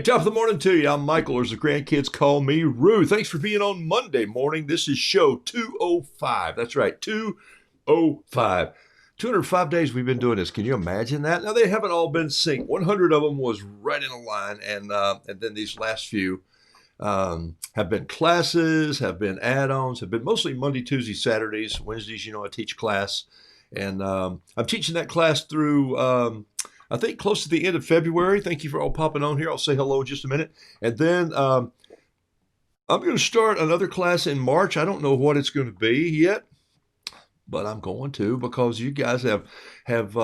top of the morning to you. I'm Michael, or as the grandkids call me, Roo. Thanks for being on Monday morning. This is show 205. That's right, 205. 205 days we've been doing this. Can you imagine that? Now, they haven't all been synced. 100 of them was right in a line, and then these last few have been classes, have been add-ons, have been mostly Monday, Tuesday, Saturdays. Wednesdays, I teach class. And I'm teaching that class through, I think, close to the end of February. Thank you for all popping on here. I'll say hello in just a minute. And then I'm going to start another class in March. I don't know what it's going to be yet, but I'm going to, because you guys have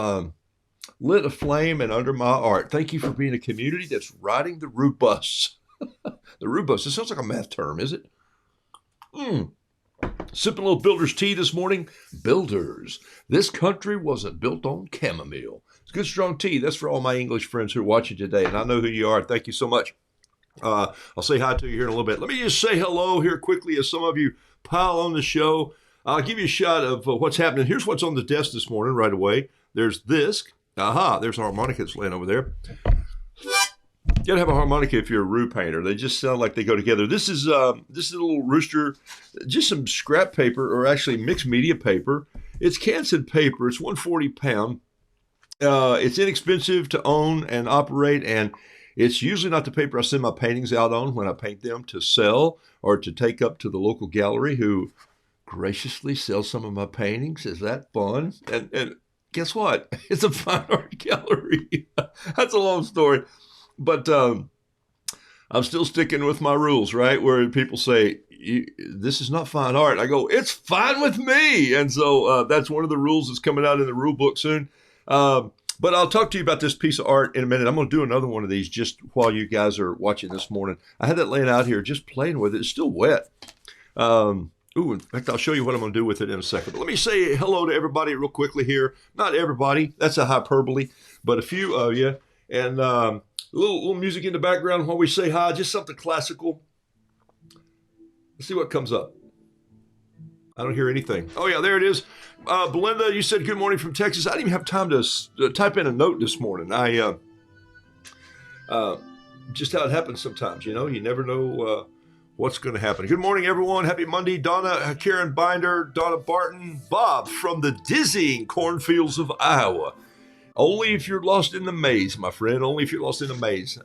lit a flame and under my art. Thank you for being a community that's riding the root bus. The root bus. It sounds like a math term, is it? Sipping a little Builder's tea this morning. Builders. This country wasn't built on chamomile. It's good, strong tea. That's for all my English friends who are watching today, and I know who you are. Thank you so much. I'll say hi to you here in a little bit. Let me just say hello here quickly as some of you pile on the show. I'll give you a shot of what's happening. Here's what's on the desk this morning right away. There's this. Aha, there's a harmonica that's laying over there. You gotta have a harmonica if you're a Roo painter. They just sound like they go together. This is a little rooster, just some scrap paper, or actually mixed media paper. It's Canson paper. It's 140 pound. It's inexpensive to own and operate, and it's usually not the paper I send my paintings out on when I paint them to sell or to take up to the local gallery, who graciously sells some of my paintings. Is that fun? And guess what? It's a fine art gallery. That's a long story. But I'm still sticking with my rules, right? Where people say, this is not fine art. I go, it's fine with me. And so that's one of the rules that's coming out in the rule book soon. But I'll talk to you about this piece of art in a minute. I'm going to do another one of these just while you guys are watching this morning. I had that laying out here, just playing with it. It's still wet. In fact, I'll show you what I'm going to do with it in a second. But let me say hello to everybody real quickly here. Not everybody. That's a hyperbole. But a few of you. And a little music in the background while we say hi. Just something classical. Let's see what comes up. I don't hear anything. Oh, yeah, there it is. Belinda, you said good morning from Texas. I didn't even have time to type in a note this morning. Just how it happens sometimes, you never know what's going to happen. Good morning, everyone. Happy Monday. Donna, Karen Binder, Donna Barton, Bob from the dizzying cornfields of Iowa. Only if you're lost in the maze, my friend. Only if you're lost in the maze.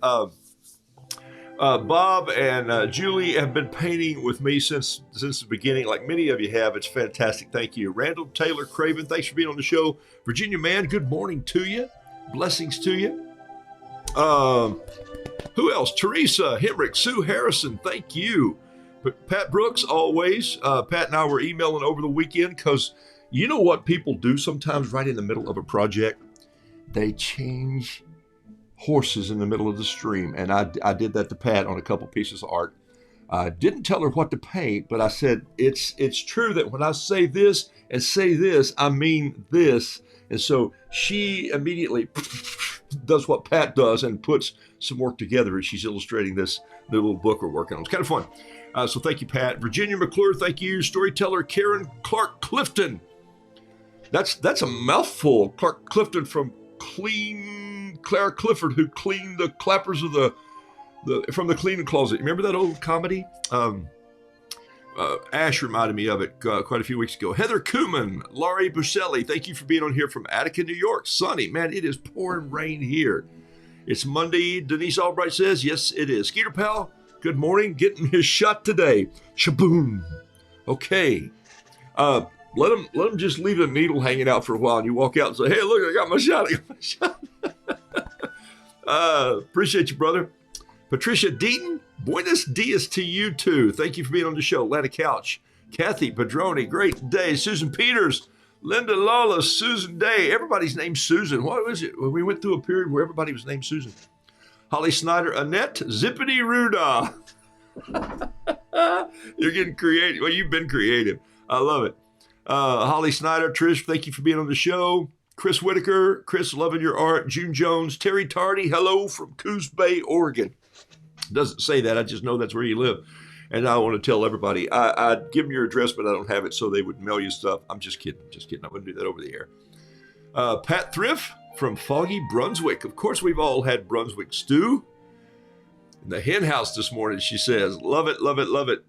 Bob and Julie have been painting with me since the beginning, like many of you have. It's fantastic. Thank you. Randall Taylor Craven, thanks for being on the show. Virginia Mann, good morning to you. Blessings to you. Who else? Teresa Hemrick, Sue Harrison, thank you. Pat Brooks, always. Pat and I were emailing over the weekend because you know what people do sometimes right in the middle of a project? They change horses in the middle of the stream. And I did that to Pat on a couple pieces of art. I didn't tell her what to paint, but I said, it's true that when I say this and say this, I mean this. And so she immediately does what Pat does and puts some work together. She's illustrating the little book we're working on. It's kind of fun. So thank you, Pat. Virginia McClure, thank you. Storyteller Karen Clark Clifton. That's a mouthful. Clark Clifton from Claire Clifford, who cleaned the clappers of from the cleaning closet. Remember that old comedy? Ash reminded me of it quite a few weeks ago. Heather Kuhlman, Laurie Buscelli, thank you for being on here from Attica, New York. Sunny, man, it is pouring rain here. It's Monday. Denise Albright says, yes, it is. Skeeter Pal, good morning. Getting his shot today. Shaboom. Okay. Let them just leave a needle hanging out for a while, and you walk out and say, hey, look, I got my shot. Appreciate you, brother. Patricia Deaton, buenos dias to you too. Thank you for being on the show. Atlanta Couch. Kathy Padroni, great day. Susan Peters, Linda Lawless, Susan Day. Everybody's named Susan. What was it? We went through a period where everybody was named Susan. Holly Snyder, Annette, Zippity Ruda. You're getting creative. Well, you've been creative. I love it. Holly Snyder, Trish, thank you for being on the show. Chris Whitaker, Chris, loving your art. June Jones, Terry Tardy, hello from Coos Bay, Oregon. Doesn't say that. I just know that's where you live. And I want to tell everybody, I'd give them your address, but I don't have it, so they would mail you stuff. I'm just kidding. I wouldn't do that over the air. Pat Thrift from Foggy, Brunswick. Of course, we've all had Brunswick stew. in the hen house this morning, she says. Love it, love it, love it.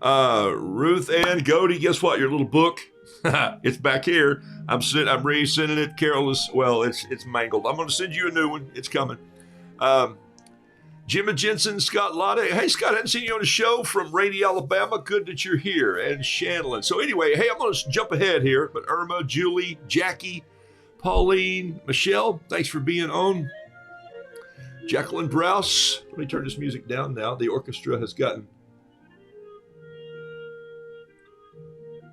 Ruth Ann Godey, guess what? Your little book, it's back here. I'm resending it. Carol is, well, it's mangled. I'm going to send you a new one. It's coming. Jimmy Jensen, Scott Lotta. Hey, Scott, I hadn't seen you on the show from Rady, Alabama. Good that you're here. And Shanlin. So anyway, hey, I'm going to jump ahead here. But Irma, Julie, Jackie, Pauline, Michelle, thanks for being on. Jacqueline Browse. Let me turn this music down now. The orchestra has gotten...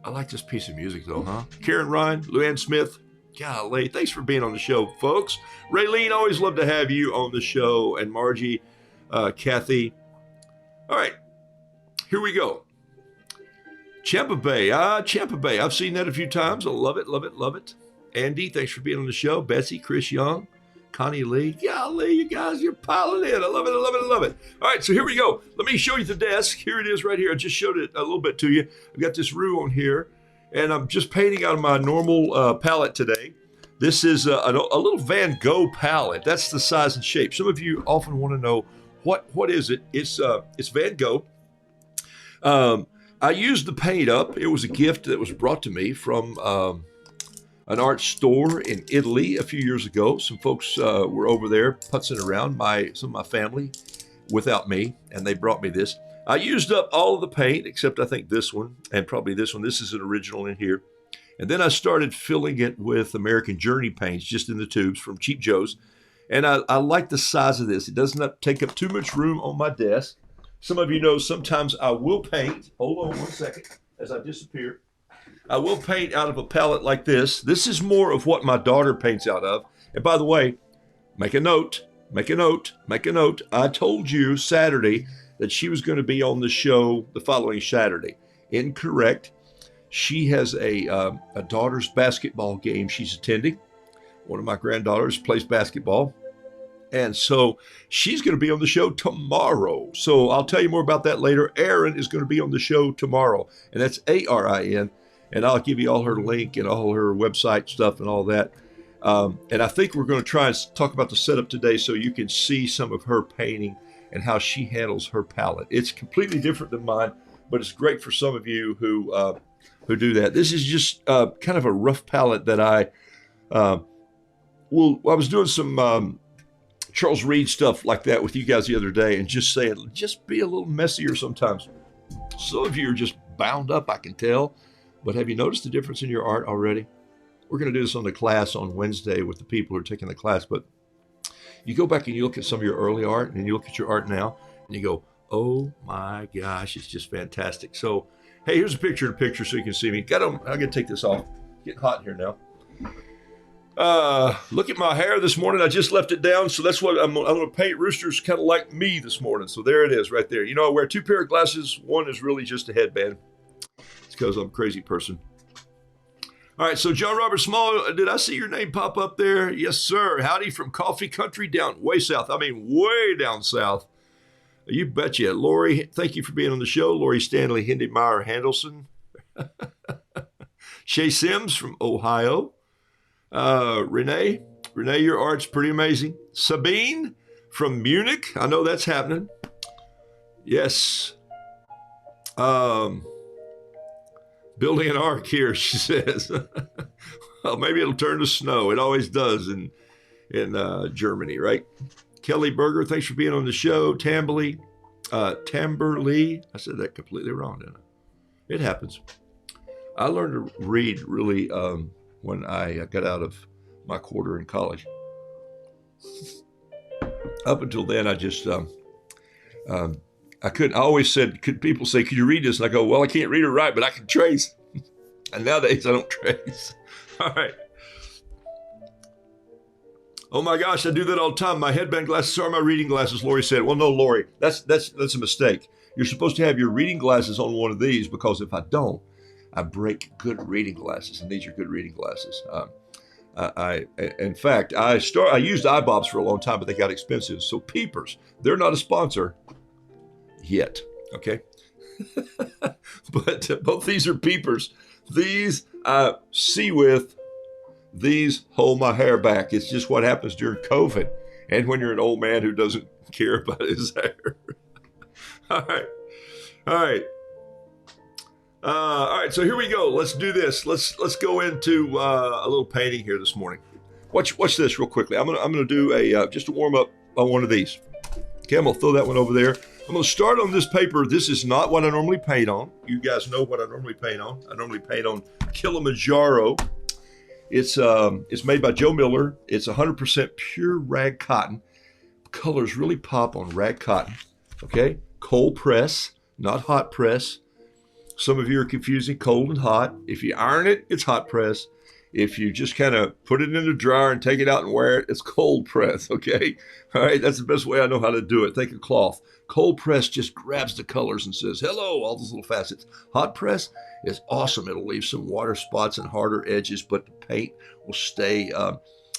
I like this piece of music, though, huh? Karen Ryan, Luann Smith. Golly, thanks for being on the show, folks. Raylene, always love to have you on the show. And Margie, Kathy. All right, here we go. Champa Bay. Champa Bay. I've seen that a few times. I love it, love it, love it. Andy, thanks for being on the show. Betsy, Chris Young, Connie Lee. Golly, you guys, you're piling in. I love it, I love it, I love it. All right, so here we go. Let me show you the desk. Here it is right here. I just showed it a little bit to you. I've got this roux on here, and I'm just painting out of my normal palette today. This is a little Van Gogh palette. That's the size and shape. Some of you often want to know, what is it? It's Van Gogh. I used the paint up. It was a gift that was brought to me from an art store in Italy a few years ago. Some folks were over there putzing around, some of my family, without me, and they brought me this. I used up all of the paint, except I think this one, and probably this one. This is an original in here. And then I started filling it with American Journey paints, just in the tubes from Cheap Joe's. And I like the size of this. It doesn't take up too much room on my desk. Some of you know sometimes I will paint. Hold on one second as I disappear. I will paint out of a palette like this. This is more of what my daughter paints out of. And by the way, make a note, make a note, make a note. I told you Saturday that she was going to be on the show the following Saturday. Incorrect. She has a daughter's basketball game she's attending. One of my granddaughters plays basketball. And so she's going to be on the show tomorrow. So I'll tell you more about that later. Erin is going to be on the show tomorrow. And that's ARIN. And I'll give you all her link and all her website stuff and all that. And I think we're going to try and talk about the setup today so you can see some of her painting and how she handles her palette. It's completely different than mine, but it's great for some of you who do that. This is just kind of a rough palette that I was doing some Charles Reed stuff like that with you guys the other day and just saying, just be a little messier sometimes. Some of you are just bound up, I can tell. But have you noticed the difference in your art already? We're going to do this on the class on Wednesday with the people who are taking the class. But you go back and you look at some of your early art and you look at your art now and you go, oh my gosh, it's just fantastic. So, hey, here's a picture in a picture so you can see me. I'm going to take this off. Getting hot in here now. Look at my hair this morning. I just left it down. So that's what I'm going to paint roosters kind of like me this morning. So there it is right there. You know, I wear two pair of glasses. One is really just a headband. It's because I'm a crazy person. All right, so John Robert Small, did I see your name pop up there? Yes, sir. Howdy from Coffee Country down way south. I mean, way down south. You betcha. Lori, thank you for being on the show. Lori Stanley, Hindy Meyer Handelson. Shay Sims from Ohio. Renee, your art's pretty amazing. Sabine from Munich. I know that's happening. Yes. Building an ark here, she says. Well, maybe it'll turn to snow. It always does in Germany, right? Kelly Berger, thanks for being on the show. Tamberly, I said that completely wrong, didn't I? It happens. I learned to read really when I got out of my quarter in college. Up until then, I just I couldn't. I always said, people say, could you read this? And I go, well, I can't read or write, but I can trace. And nowadays I don't trace. All right. Oh my gosh, I do that all the time. My headband glasses are my reading glasses, Lori said. Well, no, Lori, that's a mistake. You're supposed to have your reading glasses on one of these because if I don't, I break good reading glasses, and these are good reading glasses. In fact, I used iBobs for a long time, but they got expensive. So Peepers, they're not a sponsor yet, okay? But both these are Peepers. These I see with. These hold my hair back. It's just what happens during COVID. And when you're an old man who doesn't care about his hair. All right. All right. All right, so here we go. Let's do this. Let's go into a little painting here this morning. Watch this real quickly. I'm gonna do a just a warm up on one of these. Okay, I'm gonna throw that one over there. I'm gonna start on this paper. This is not what I normally paint on. You guys know what I normally paint on. I normally paint on Kilimanjaro. It's made by Joe Miller. It's 100% pure rag cotton. Colors really pop on rag cotton. Okay, cold press, not hot press. Some of you are confusing cold and hot. If you iron it, it's hot press. If you just kind of put it in the dryer and take it out and wear it, it's cold press, okay? All right, that's the best way I know how to do it. Think of cloth. Cold press just grabs the colors and says, hello, all those little facets. Hot press is awesome. It'll leave some water spots and harder edges, but the paint will stay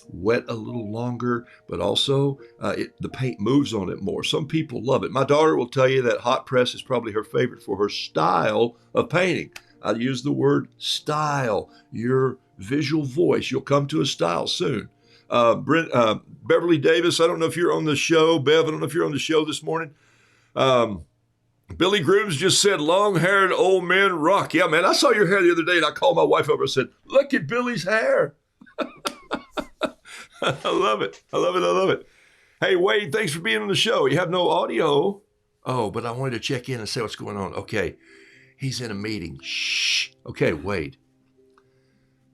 wet a little longer, but also the paint moves on it more. Some people love it. My daughter will tell you that hot press is probably her favorite for her style of painting. I use the word style, your visual voice. You'll come to a style soon. Beverly Davis, I don't know if you're on the show. Bev, I don't know if you're on the show this morning. Billy Grooms just said, long-haired old men rock. Yeah, man, I saw your hair the other day, and I called my wife over and said, look at Billy's hair. I love it. I love it. I love it. Hey, Wade, thanks for being on the show. You have no audio. Oh, but I wanted to check in and see what's going on. Okay. He's in a meeting. Shh. Okay, Wade.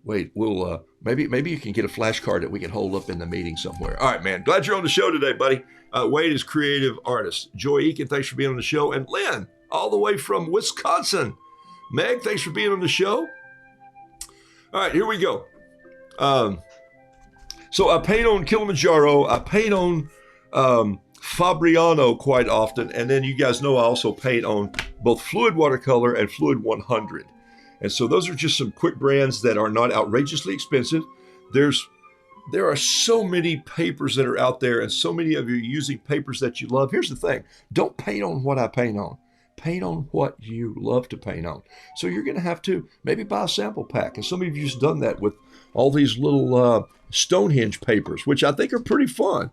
Wade, we'll maybe you can get a flashcard that we can hold up in the meeting somewhere. All right, man. Glad you're on the show today, buddy. Wade is creative artist. Joy Eakin, thanks for being on the show. And Lynn, all the way from Wisconsin. Meg, thanks for being on the show. All right, here we go. So I paint on Kilimanjaro. I paint on Fabriano quite often. And then you guys know I also paint on both Fluid Watercolor and Fluid 100. And so those are just some quick brands that are not outrageously expensive. There are so many papers that are out there, and so many of you are using papers that you love. Here's the thing. Don't paint on what I paint on. Paint on what you love to paint on. So you're going to have to maybe buy a sample pack. And some of you have done that with all these little Stonehenge papers, which I think are pretty fun.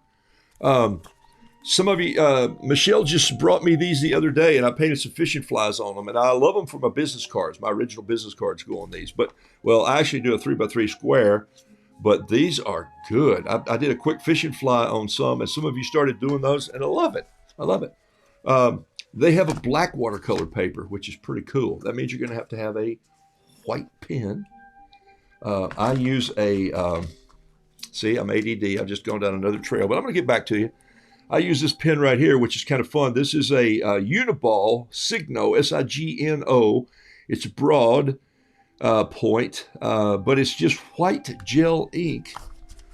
Some of you, Michelle just brought me these the other day, and I painted some fishing flies on them, and I love them for my business cards. My original business cards go on these. But, well, I actually do a 3x3 square, but these are good. I did a quick fishing fly on some, and some of you started doing those, and I love it. I love it. They have a black watercolor paper, which is pretty cool. That means you're going to have a white pen. I use see, I'm ADD. I've just gone down another trail, but I'm going to get back to you. I use this pen right here, which is kind of fun. This is a Uniball Signo, S-I-G-N-O. It's broad point, but it's just white gel ink.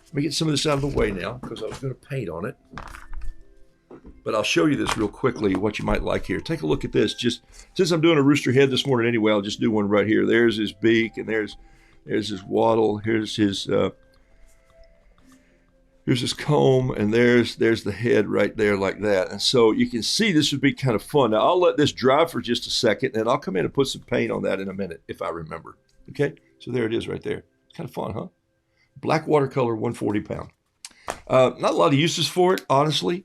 Let me get some of this out of the way now because I was going to paint on it. But I'll show you this real quickly, what you might like here. Take a look at this. Just since I'm doing a rooster head this morning anyway, I'll just do one right here. There's his beak, and there's his wattle. Here's his comb, and there's the head right there like that. And so you can see this would be kind of fun. Now, I'll let this dry for just a second, and I'll come in and put some paint on that in a minute if I remember. Okay, so there it is right there. Kind of fun, huh? Black watercolor, 140 pound. Not a lot of uses for it, honestly,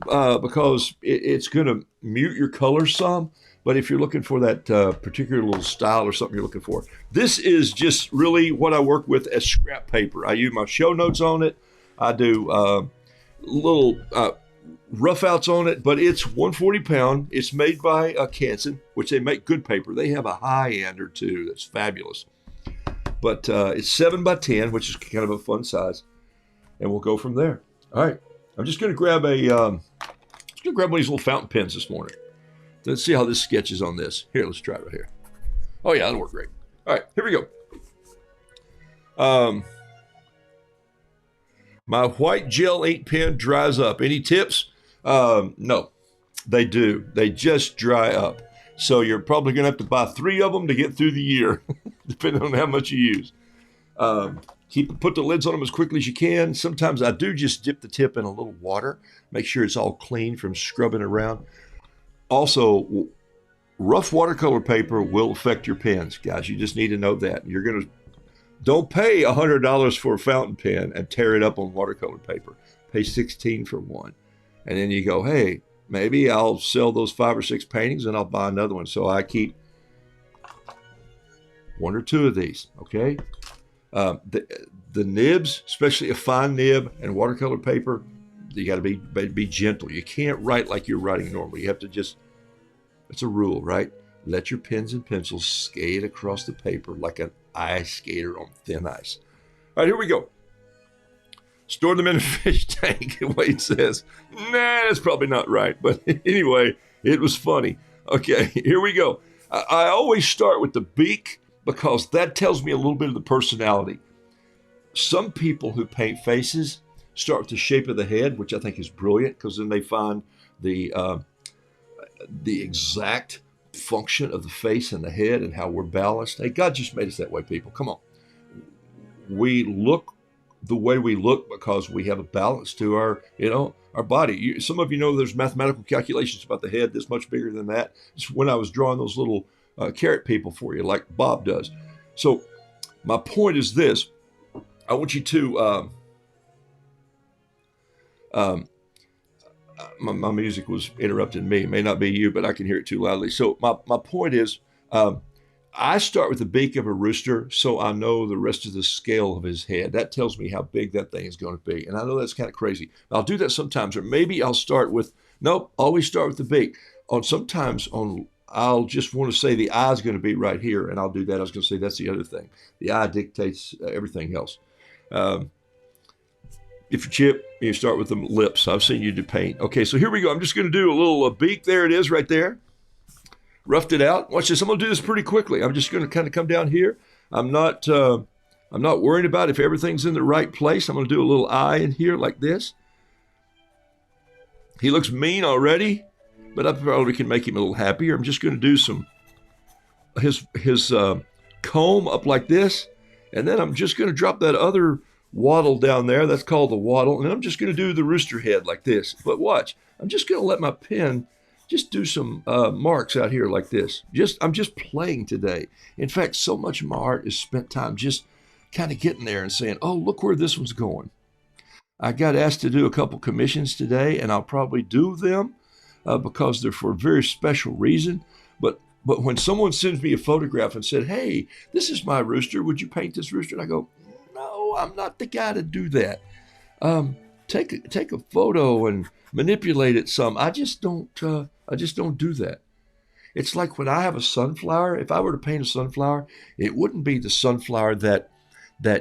because it's going to mute your color some. But if you're looking for that particular little style or something you're looking for, this is just really what I work with as scrap paper. I use my show notes on it. I do little rough outs on it, but it's 140 pound. It's made by Canson, which they make good paper. They have a high-ender too that's fabulous. But it's 7x10, which is kind of a fun size, and we'll go from there. All right, I'm just going to grab one of these little fountain pens this morning. Let's see how this sketches on this. Here, let's try it right here. Oh yeah, that'll work great. All right, here we go. My white gel ink pen dries up. Any tips? No, they do. They just dry up. So you're probably going to have to buy 3 of them to get through the year, depending on how much you use. Put the lids on them as quickly as you can. Sometimes I do just dip the tip in a little water, make sure it's all clean from scrubbing around. Also, rough watercolor paper will affect your pens, guys. You just need to know that. Don't pay $100 for a fountain pen and tear it up on watercolor paper. Pay $16 for one. And then you go, hey, maybe I'll sell those 5 or 6 paintings and I'll buy another one. So I keep 1 or 2 of these, okay? The nibs, especially a fine nib and watercolor paper, you got to be gentle. You can't write like you're writing normally. You have to just, it's a rule, right? Let your pens and pencils skate across the paper like an ice skater on thin ice. All right, here we go. Store them in a fish tank, Wade says. Nah, that's probably not right. But anyway, it was funny. Okay, here we go. I always start with the beak because that tells me a little bit of the personality. Some people who paint faces start with the shape of the head, which I think is brilliant because then they find the exact function of the face and the head and how we're balanced. Hey, God just made us that way, people. Come on. We look the way we look because we have a balance to our body. Some of you know there's mathematical calculations about the head that's much bigger than that. It's when I was drawing those little carrot people for you, like Bob does. So my point is this. I want you to, my music was interrupting me. It may not be you, but I can hear it too loudly. So my point is, I start with the beak of a rooster so I know the rest of the scale of his head. That tells me how big that thing is going to be. And I know that's kind of crazy. I'll do that sometimes. Or maybe I'll start with, nope, always start with the beak. I'll just want to say the eye is going to be right here. And I'll do that. I was going to say that's the other thing. The eye dictates everything else. If you chip, you start with the lips. I've seen you do paint. Okay, so here we go. I'm just going to do a little beak. There it is right there. Roughed it out. Watch this. I'm going to do this pretty quickly. I'm just going to kind of come down here. I'm not worried about if everything's in the right place. I'm going to do a little eye in here like this. He looks mean already, but I probably can make him a little happier. I'm just going to do his comb up like this, and then I'm just going to drop that other wattle down there. That's called the wattle, and I'm just going to do the rooster head like this. But watch. I'm just going to let my pen just do some marks out here like this. I'm just playing today. In fact, so much of my art is spent time just kind of getting there and saying, oh, look where this one's going. I got asked to do a couple commissions today, and I'll probably do them because they're for a very special reason. But when someone sends me a photograph and said, hey, this is my rooster, would you paint this rooster? And I go, no, I'm not the guy to do that. Take a photo and manipulate it some. I just don't do that. It's like when I have a sunflower, if I were to paint a sunflower, it wouldn't be the sunflower that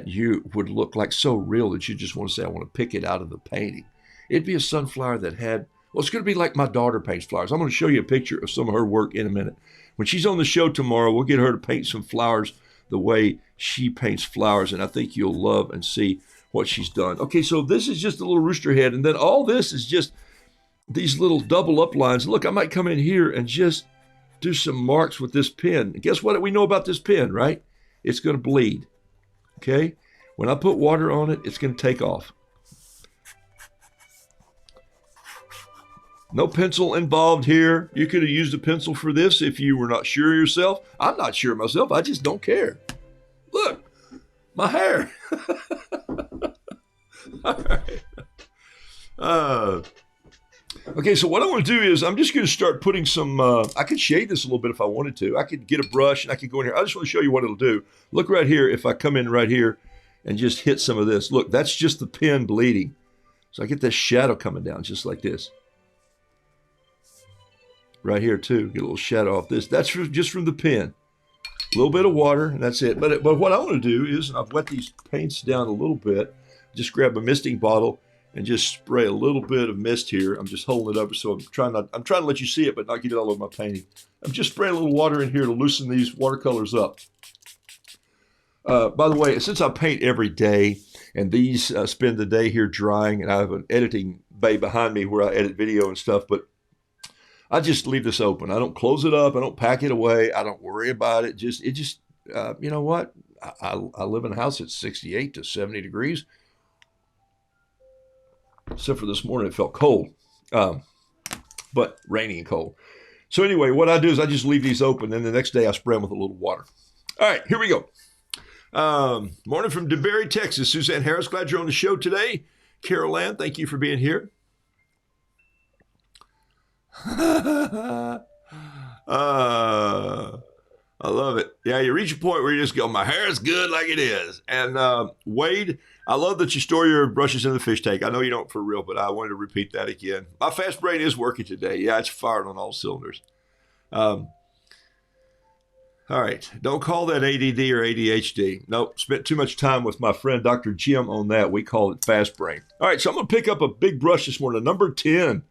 you would look like so real that you just want to say, I want to pick it out of the painting. It'd be a sunflower that had, well, it's going to be like my daughter paints flowers. I'm going to show you a picture of some of her work in a minute. When she's on the show tomorrow, we'll get her to paint some flowers the way she paints flowers, and I think you'll love and see what she's done. Okay, so this is just a little rooster head, and then all this is just these little double up lines. Look, I might come in here and just do some marks with this pen. And guess what we know about this pen, right? It's going to bleed, okay? When I put water on it, it's going to take off. No pencil involved here. You could have used a pencil for this if you were not sure yourself. I'm not sure myself. I just don't care. Look, my hair. All right. Okay, so what I want to do is I'm just going to start putting some, I could shade this a little bit if I wanted to. I could get a brush and I could go in here. I just want to show you what it'll do. Look right here. If I come in right here and just hit some of this. Look, that's just the pen bleeding. So I get this shadow coming down just like this. Right here too, get a little shadow off this. That's just from the pen. A little bit of water, and that's it. But what I want to do is, and I've wet these paints down a little bit, just grab a misting bottle and just spray a little bit of mist here. I'm just holding it over, so I'm trying to let you see it, but not get it all over my painting. I'm just spraying a little water in here to loosen these watercolors up. By the way, since I paint every day, and these spend the day here drying, and I have an editing bay behind me where I edit video and stuff, but I just leave this open. I don't close it up. I don't pack it away. I don't worry about it. You know what? I live in a house that's 68 to 70 degrees. Except for this morning, it felt cold, but rainy and cold. So anyway, what I do is I just leave these open, and the next day I spray them with a little water. All right, here we go. Morning from DeBerry, Texas. Suzanne Harris, glad you're on the show today. Carol Ann, thank you for being here. I love it. Yeah, you reach a point where you just go, my hair is good like it is. And Wade, I love that you store your brushes in the fish tank. I know you don't for real, but I wanted to repeat that again. My fast brain is working today. Yeah, it's firing on all cylinders. All right. Don't call that ADD or ADHD. Nope. Spent too much time with my friend Dr. Jim on that. We call it fast brain. All right. So I'm going to pick up a big brush this morning, number 10,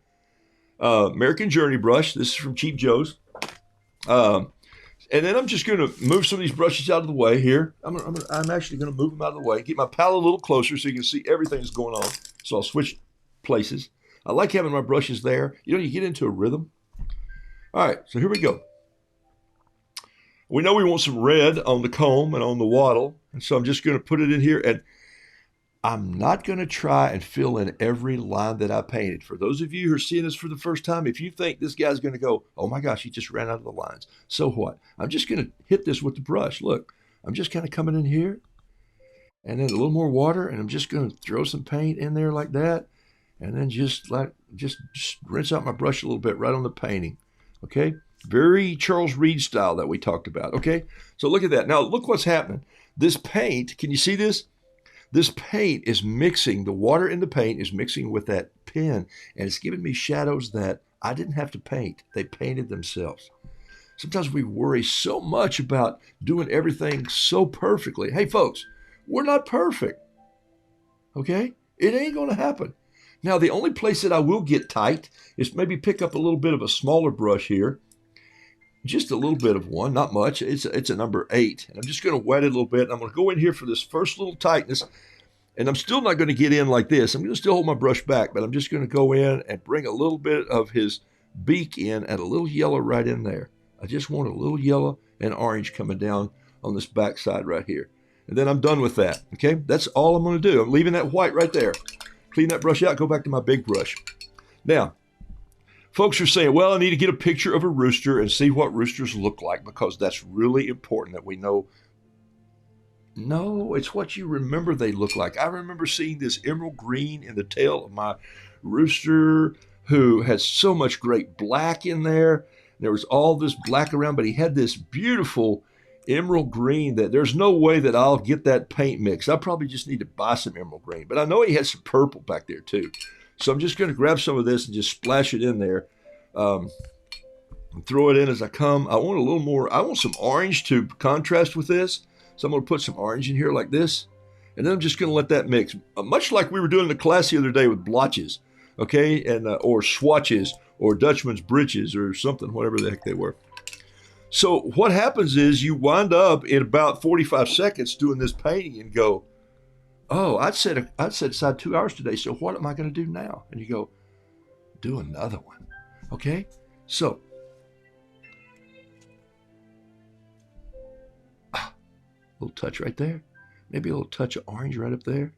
American Journey brush. This is from Cheap Joe's. And then I'm just going to move some of these brushes out of the way here. I'm actually going to move them out of the way, get my palette a little closer so you can see everything that's going on. So I'll switch places. I like having my brushes there. You know, you get into a rhythm. All right, so here we go. We know we want some red on the comb and on the wattle. And so I'm just going to put it in here. And I'm not going to try and fill in every line that I painted. For those of you who are seeing this for the first time, if you think this guy's going to go, oh my gosh, he just ran out of the lines. So what? I'm just going to hit this with the brush. Look, I'm just kind of coming in here and then a little more water, and I'm just going to throw some paint in there like that. And then just rinse out my brush a little bit right on the painting. Okay. Very Charles Reed style that we talked about. Okay. So look at that. Now look what's happening. This paint, can you see this? This paint is mixing, the water in the paint is mixing with that pen, and it's giving me shadows that I didn't have to paint. They painted themselves. Sometimes we worry so much about doing everything so perfectly. Hey, folks, we're not perfect, okay? It ain't going to happen. Now, the only place that I will get tight is maybe pick up a little bit of a smaller brush here, just a little bit of one, not much. It's a number 8. And I'm just going to wet it a little bit. I'm going to go in here for this first little tightness. And I'm still not going to get in like this. I'm going to still hold my brush back, but I'm just going to go in and bring a little bit of his beak in and a little yellow right in there. I just want a little yellow and orange coming down on this back side right here. And then I'm done with that. Okay, that's all I'm going to do. I'm leaving that white right there. Clean that brush out, go back to my big brush. Now, folks are saying, well, I need to get a picture of a rooster and see what roosters look like, because that's really important that we know. No, it's what you remember they look like. I remember seeing this emerald green in the tail of my rooster, who had so much great black in there. There was all this black around, but he had this beautiful emerald green that there's no way that I'll get that paint mix. I probably just need to buy some emerald green, but I know he had some purple back there too. So I'm just going to grab some of this and just splash it in there. And throw it in as I come. I want a little more. I want some orange to contrast with this. So I'm going to put some orange in here like this. And then I'm just going to let that mix. Much like we were doing in the class the other day with blotches. Okay? And or swatches or Dutchman's britches or something, whatever the heck they were. So what happens is you wind up in about 45 seconds doing this painting and go, oh, I'd set aside 2 hours today. So what am I going to do now? And you go, do another one. Okay? So, a little touch right there. Maybe a little touch of orange right up there.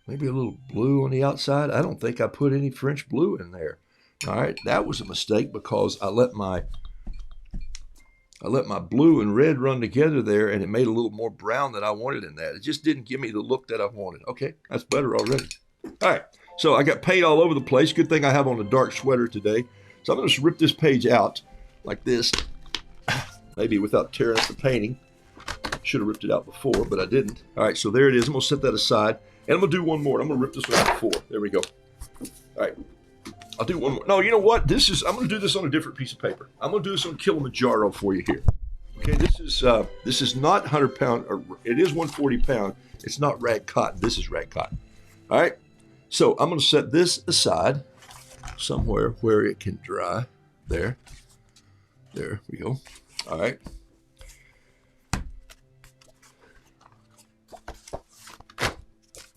Maybe a little blue on the outside. I don't think I put any French blue in there. All right, that was a mistake because I let my blue and red run together there, and it made a little more brown than I wanted in that. It just didn't give me the look that I wanted. Okay, that's better already. All right, so I got paint all over the place. Good thing I have on a dark sweater today. So I'm going to just rip this page out like this, maybe without tearing up the painting. Should have ripped it out before, but I didn't. All right, so there it is. I'm going to set that aside, and I'm going to do one more. I'm going to rip this one out before. There we go. All right. I'll do one more. No, you know what? I'm going to do this on a different piece of paper. I'm going to do this on Kilimanjaro for you here. Okay, this is not 100 pound, or it is 140 pound. It's not rag cotton. This is rag cotton. All right. So I'm going to set this aside somewhere where it can dry. There we go. All right.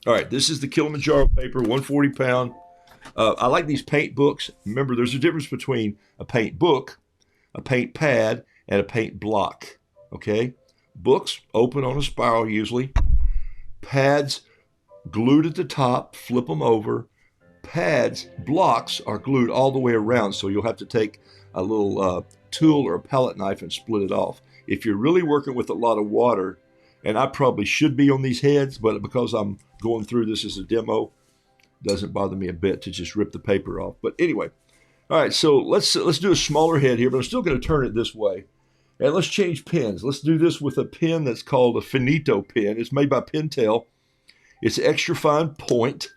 All right. This is the Kilimanjaro paper, 140 pound. I like these paint books. Remember, there's a difference between a paint book, a paint pad, and a paint block. Okay? Books open on a spiral usually. Pads glued at the top, flip them over. Pads, blocks are glued all the way around, so you'll have to take a little tool or a palette knife and split it off. If you're really working with a lot of water, and I probably should be on these heads, but because I'm going through this as a demo, Doesn't bother me a bit to just rip the paper off. But anyway, all right, so let's do a smaller head here, but I'm still going to turn it this way. And let's change pens. Let's do this with a pen that's called a Finito pen. It's made by Pentel. It's extra fine point.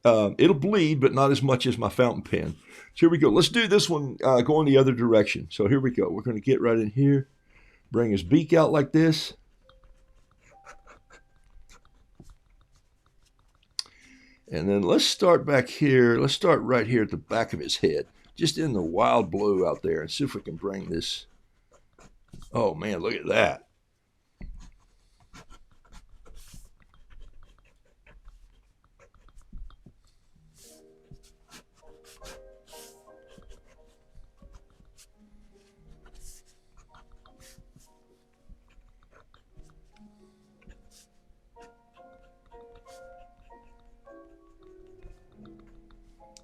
It'll bleed, but not as much as my fountain pen. So here we go. Let's do this one going the other direction. So here we go. We're going to get right in here. Bring his beak out like this. And then let's start back here. Let's start right here at the back of his head. Just in the wild blue out there. And see if we can bring this. Oh, man, look at that.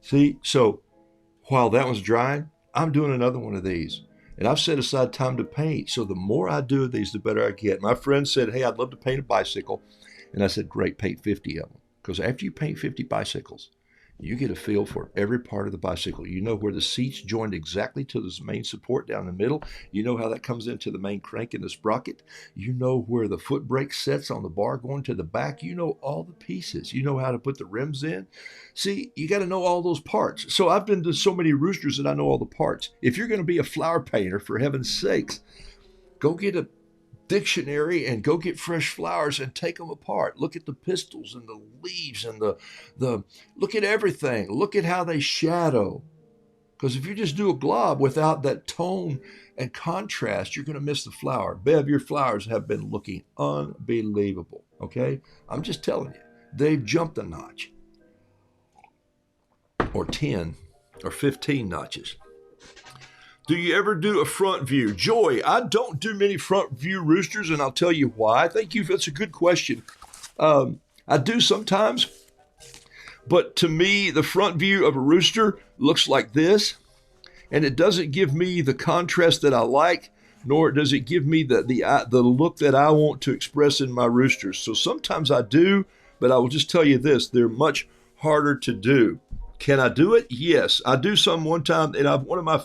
See, so while that one's drying, I'm doing another one of these. And I've set aside time to paint. So the more I do of these, the better I get. My friend said, hey, I'd love to paint a bicycle. And I said, great, paint 50 of them. Because after you paint 50 bicycles, you get a feel for every part of the bicycle. You know where the seat's joined exactly to this main support down the middle. You know how that comes into the main crank and the sprocket. You know where the foot brake sets on the bar going to the back. You know all the pieces. You know how to put the rims in. See, you got to know all those parts. So I've been to so many roosters that I know all the parts. If you're going to be a flower painter, for heaven's sakes, go get a dictionary and go get fresh flowers and take them apart. Look at the pistils and the leaves and the look at everything. Look at how they shadow. Because if you just do a glob without that tone and contrast, you're going to miss the flower. Bev, your flowers have been looking unbelievable. Okay? I'm just telling you. They've jumped a notch. Or 10 or 15 notches. Do you ever do a front view? Joy, I don't do many front view roosters, and I'll tell you why. Thank you. That's a good question. I do sometimes, but to me, the front view of a rooster looks like this, and it doesn't give me the contrast that I like, nor does it give me the look that I want to express in my roosters. So sometimes I do, but I will just tell you this, they're much harder to do. Can I do it? Yes. I do some one time, and one of my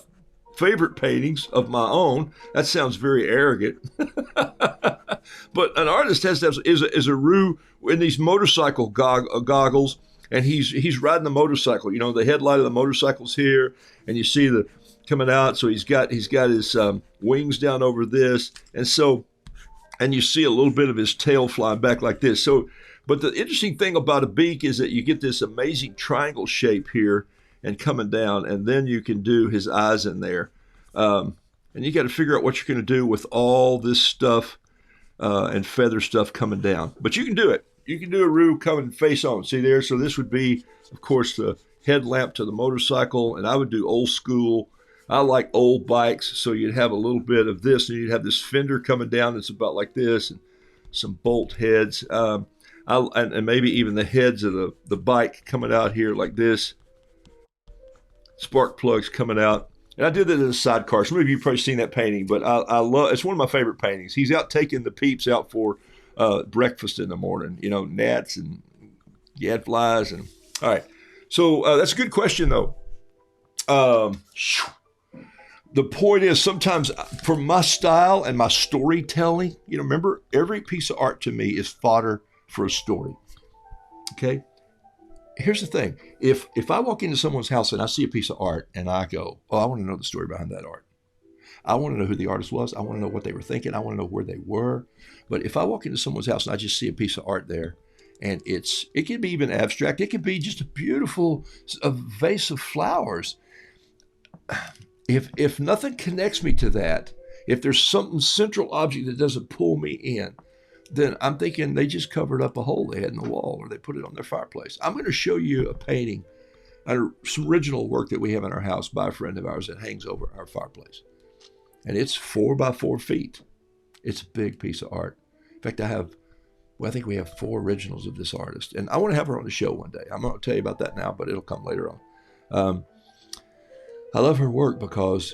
favorite paintings of my own. That sounds very arrogant. But an artist has to have is a Roo in these motorcycle goggles, and he's riding the motorcycle. You know, the headlight of the motorcycle's here, and you see the coming out. So he's got his wings down over this, and you see a little bit of his tail flying back like this. So, but the interesting thing about a beak is that you get this amazing triangle shape here and coming down, and then you can do his eyes in there. And you got to figure out what you're going to do with all this stuff and feather stuff coming down. But you can do it. You can do a Roo coming face on. See there? So this would be, of course, the headlamp to the motorcycle, and I would do old school. I like old bikes, so you'd have a little bit of this, and you'd have this fender coming down that's about like this, and some bolt heads, and maybe even the heads of the bike coming out here like this. Spark plugs coming out. And I did that as a sidecar. Some of you have probably seen that painting, but I love it's one of my favorite paintings. He's out taking the peeps out for breakfast in the morning, you know, gnats and gadflies. And all right. So that's a good question, though. The point is, sometimes for my style and my storytelling, you know, remember, every piece of art to me is fodder for a story. Okay? Here's the thing. If I walk into someone's house and I see a piece of art and I go, oh, I want to know the story behind that art. I want to know who the artist was. I want to know what they were thinking. I want to know where they were. But if I walk into someone's house and I just see a piece of art there, and it can be even abstract. It can be just a beautiful vase of flowers. If nothing connects me to that, if there's some central object that doesn't pull me in, then I'm thinking they just covered up a hole they had in the wall, or they put it on their fireplace. I'm going to show you a painting, some original work that we have in our house by a friend of ours that hangs over our fireplace. And it's 4 by 4 feet. It's a big piece of art. In fact, I think we have 4 originals of this artist. And I want to have her on the show one day. I'm not going to tell you about that now, but it'll come later on. I love her work because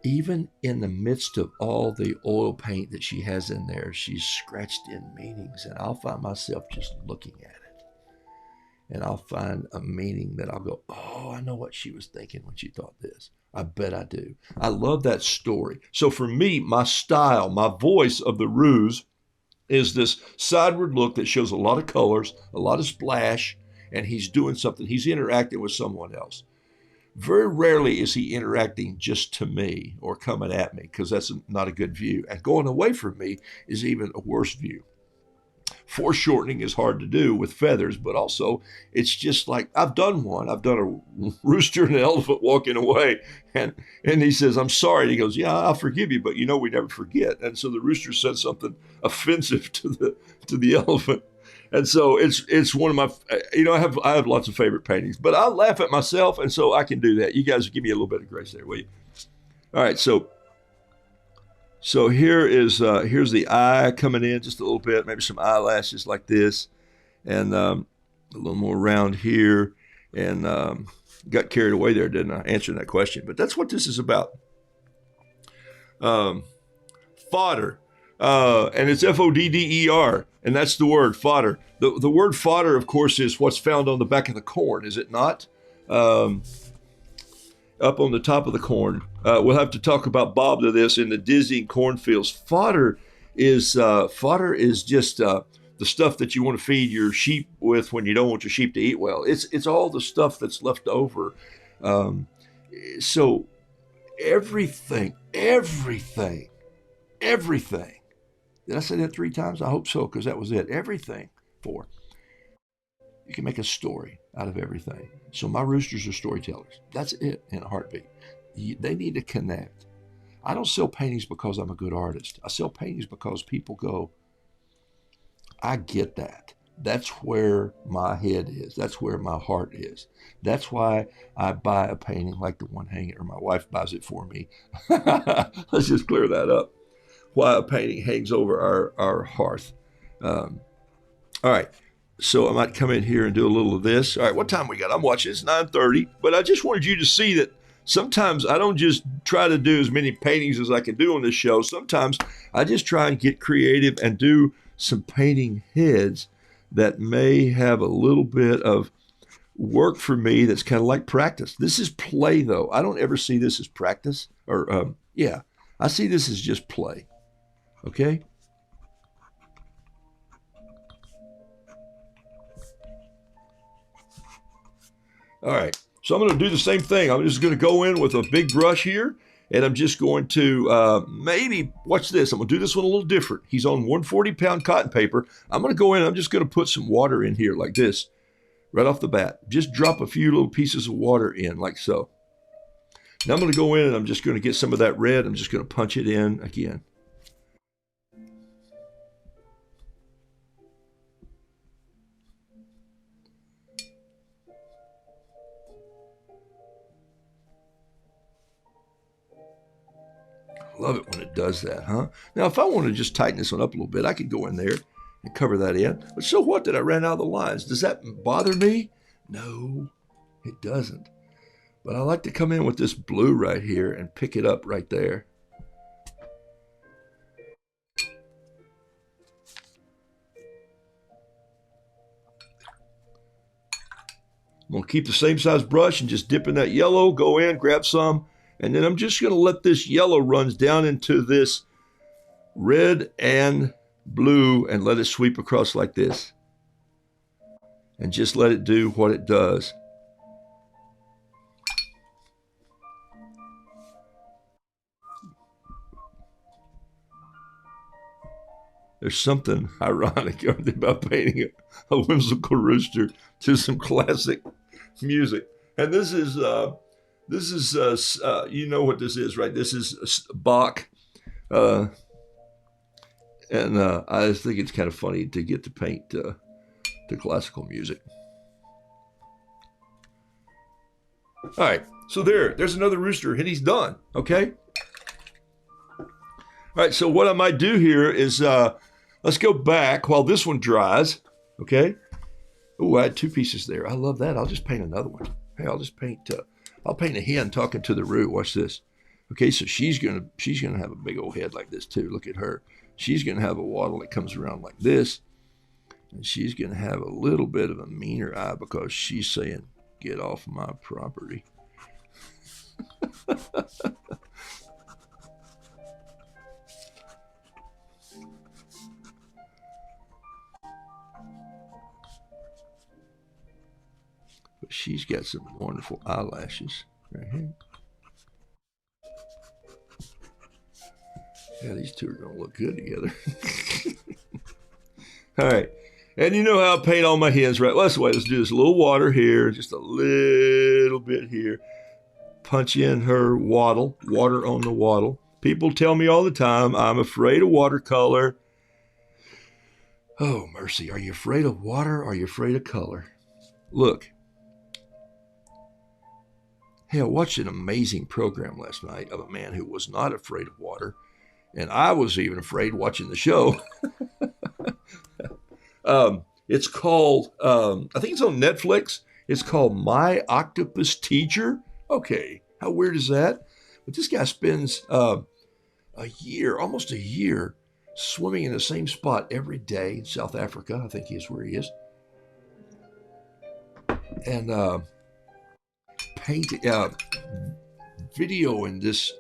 even in the midst of all the oil paint that she has in there, she's scratched in meanings, and I'll find myself just looking at it. and I'll find a meaning that I'll go, oh, I know what she was thinking when she thought this. I bet I do. I love that story. So for me, my style, my voice of the ruse is this sideward look that shows a lot of colors, a lot of splash, and he's doing something. He's interacting with someone else. Very rarely is he interacting just to me or coming at me, because that's not a good view. And going away from me is even a worse view. Foreshortening is hard to do with feathers, but also it's just like I've done one. I've done a rooster and an elephant walking away, and he says, "I'm sorry." And he goes, "Yeah, I'll forgive you, but you know we never forget." And so the rooster said something offensive to the elephant, and so it's one of my, I have lots of favorite paintings, but I laugh at myself, and so I can do that. You guys give me a little bit of grace there, will you? All right, so here's the eye coming in just a little bit, maybe some eyelashes like this, and a little more around here, and got carried away there, didn't I, answering that question? But that's what this is about. Fodder, and it's Fodder, and that's the word, fodder. The word fodder, of course, is what's found on the back of the corn, is it not? Up on the top of the corn. We'll have to talk about Bob to this in the dizzying cornfields. Fodder is just the stuff that you want to feed your sheep with when you don't want your sheep to eat well. It's all the stuff that's left over. So everything. Did I say that 3 times? I hope so, because that was it. Everything. 4. You can make a story out of everything. So my roosters are storytellers. That's it in a heartbeat. They need to connect. I don't sell paintings because I'm a good artist. I sell paintings because people go, I get that. That's where my head is. That's where my heart is. That's why I buy a painting like the one hanging, or my wife buys it for me. Let's just clear that up. Why a painting hangs over our hearth. All right. So I might come in here and do a little of this. All right, what time we got? I'm watching. It's 9:30. But I just wanted you to see that sometimes I don't just try to do as many paintings as I can do on this show. Sometimes I just try and get creative and do some painting heads that may have a little bit of work for me that's kind of like practice. This is play, though. I don't ever see this as practice. I see this as just play. Okay? All right, so I'm going to do the same thing. I'm just going to go in with a big brush here, and I'm just going to maybe, watch this. I'm going to do this one a little different. He's on 140-pound cotton paper. I'm going to go in, I'm just going to put some water in here like this, right off the bat. Just drop a few little pieces of water in, like so. Now I'm going to go in, and I'm just going to get some of that red. I'm just going to punch it in again. Love it when it does that, huh? Now, if I want to just tighten this one up a little bit, I could go in there and cover that in. But so what that I ran out of the lines? Does that bother me? No, it doesn't. But I like to come in with this blue right here and pick it up right there. I'm going to keep the same size brush and just dip in that yellow, go in, grab some. And then I'm just going to let this yellow runs down into this red and blue and let it sweep across like this. And just let it do what it does. There's something ironic about painting a whimsical rooster to some classic music. And this is you know what this is, right? This is Bach. And I just think it's kind of funny to get to paint to classical music. All right, so there's another rooster, and he's done, okay? All right, so what I might do here is, let's go back while this one dries, okay? Oh, I had 2 pieces there. I love that. I'll just paint another one. Hey, I'll paint a hen talking to the root. Watch this. Okay, so she's gonna have a big old head like this too. Look at her. She's gonna have a wattle that comes around like this, And she's going to have a little bit of a meaner eye because she's saying, get off my property. But she's got some wonderful eyelashes right here. Yeah, these two are going to look good together. All right. And you know how I paint all my hens, right? Well, that's the way. Let's do this. A little water here, just a little bit here. Punch in her wattle, water on the wattle. People tell me all the time, I'm afraid of watercolor. Oh, mercy. Are you afraid of water or are you afraid of color? Look. Hey, I watched an amazing program last night of a man who was not afraid of water. And I was even afraid watching the show. It's called, I think it's on Netflix. It's called My Octopus Teacher. Okay, how weird is that? But this guy spends a year, almost a year, swimming in the same spot every day in South Africa. I think is where he is. And videoing this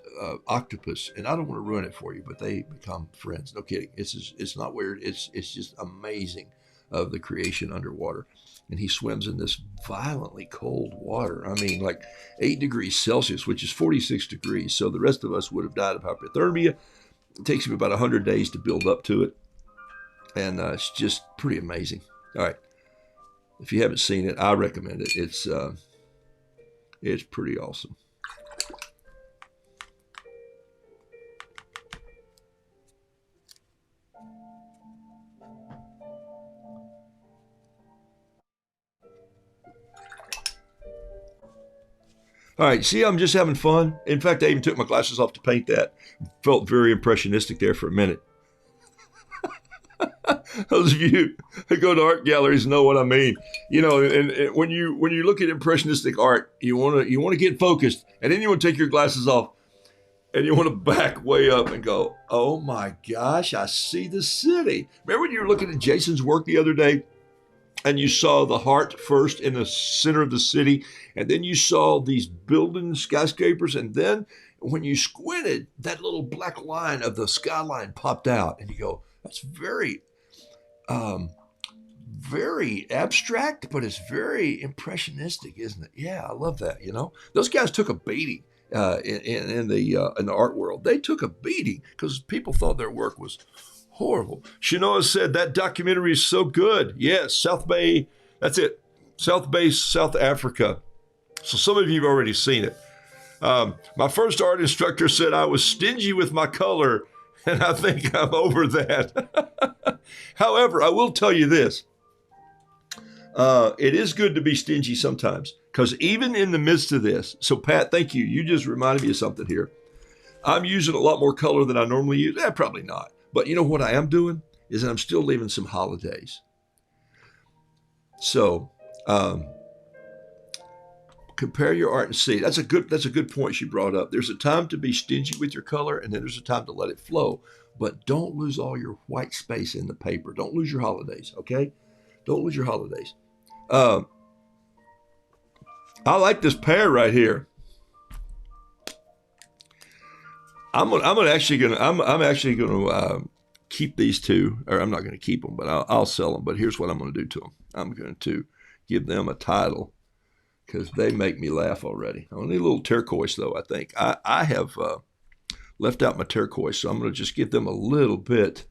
octopus, and I don't want to ruin it for you, but they become friends. No kidding. It's not weird. It's just amazing of the creation underwater. And he swims in this violently cold water. I mean, like 8 degrees Celsius, which is 46 degrees. So the rest of us would have died of hypothermia. It takes him about 100 days to build up to it. And it's just pretty amazing. All right. If you haven't seen it, I recommend it. It's pretty awesome. All right, see, I'm just having fun. In fact, I even took my glasses off to paint that. Felt very impressionistic there for a minute. Those of you who go to art galleries know what I mean. You know, and when you look at impressionistic art, you want to get focused, and then you want to take your glasses off, and you want to back way up and go, "Oh my gosh, I see the city." Remember when you were looking at Jason's work the other day? And you saw the heart first in the center of the city, and then you saw these buildings, skyscrapers, and then when you squinted, that little black line of the skyline popped out, and you go, that's very, very abstract, but it's very impressionistic, isn't it? Yeah, I love that. You know, those guys took a beating in the art world. They took a beating because people thought their work was horrible. Shanoa said that documentary is so good. Yes, South Bay, that's it. South Bay, South Africa. So some of you have already seen it. My first art instructor said I was stingy with my color, and I think I'm over that. However, I will tell you this. It is good to be stingy sometimes, because even in the midst of this, so Pat, thank you. You just reminded me of something here. I'm using a lot more color than I normally use. Probably not. But you know what I am doing is that I'm still leaving some holidays. So compare your art and see. That's a good point she brought up. There's a time to be stingy with your color, and then there's a time to let it flow. But don't lose all your white space in the paper. Don't lose your holidays, okay? Don't lose your holidays. I like this pear right here. I'm actually gonna keep these two, or I'm not gonna keep them, but I'll sell them. But here's what I'm gonna do to them. I'm going to give them a title because they make me laugh already. I need a little turquoise though. I think I have left out my turquoise, so I'm gonna just give them a little bit.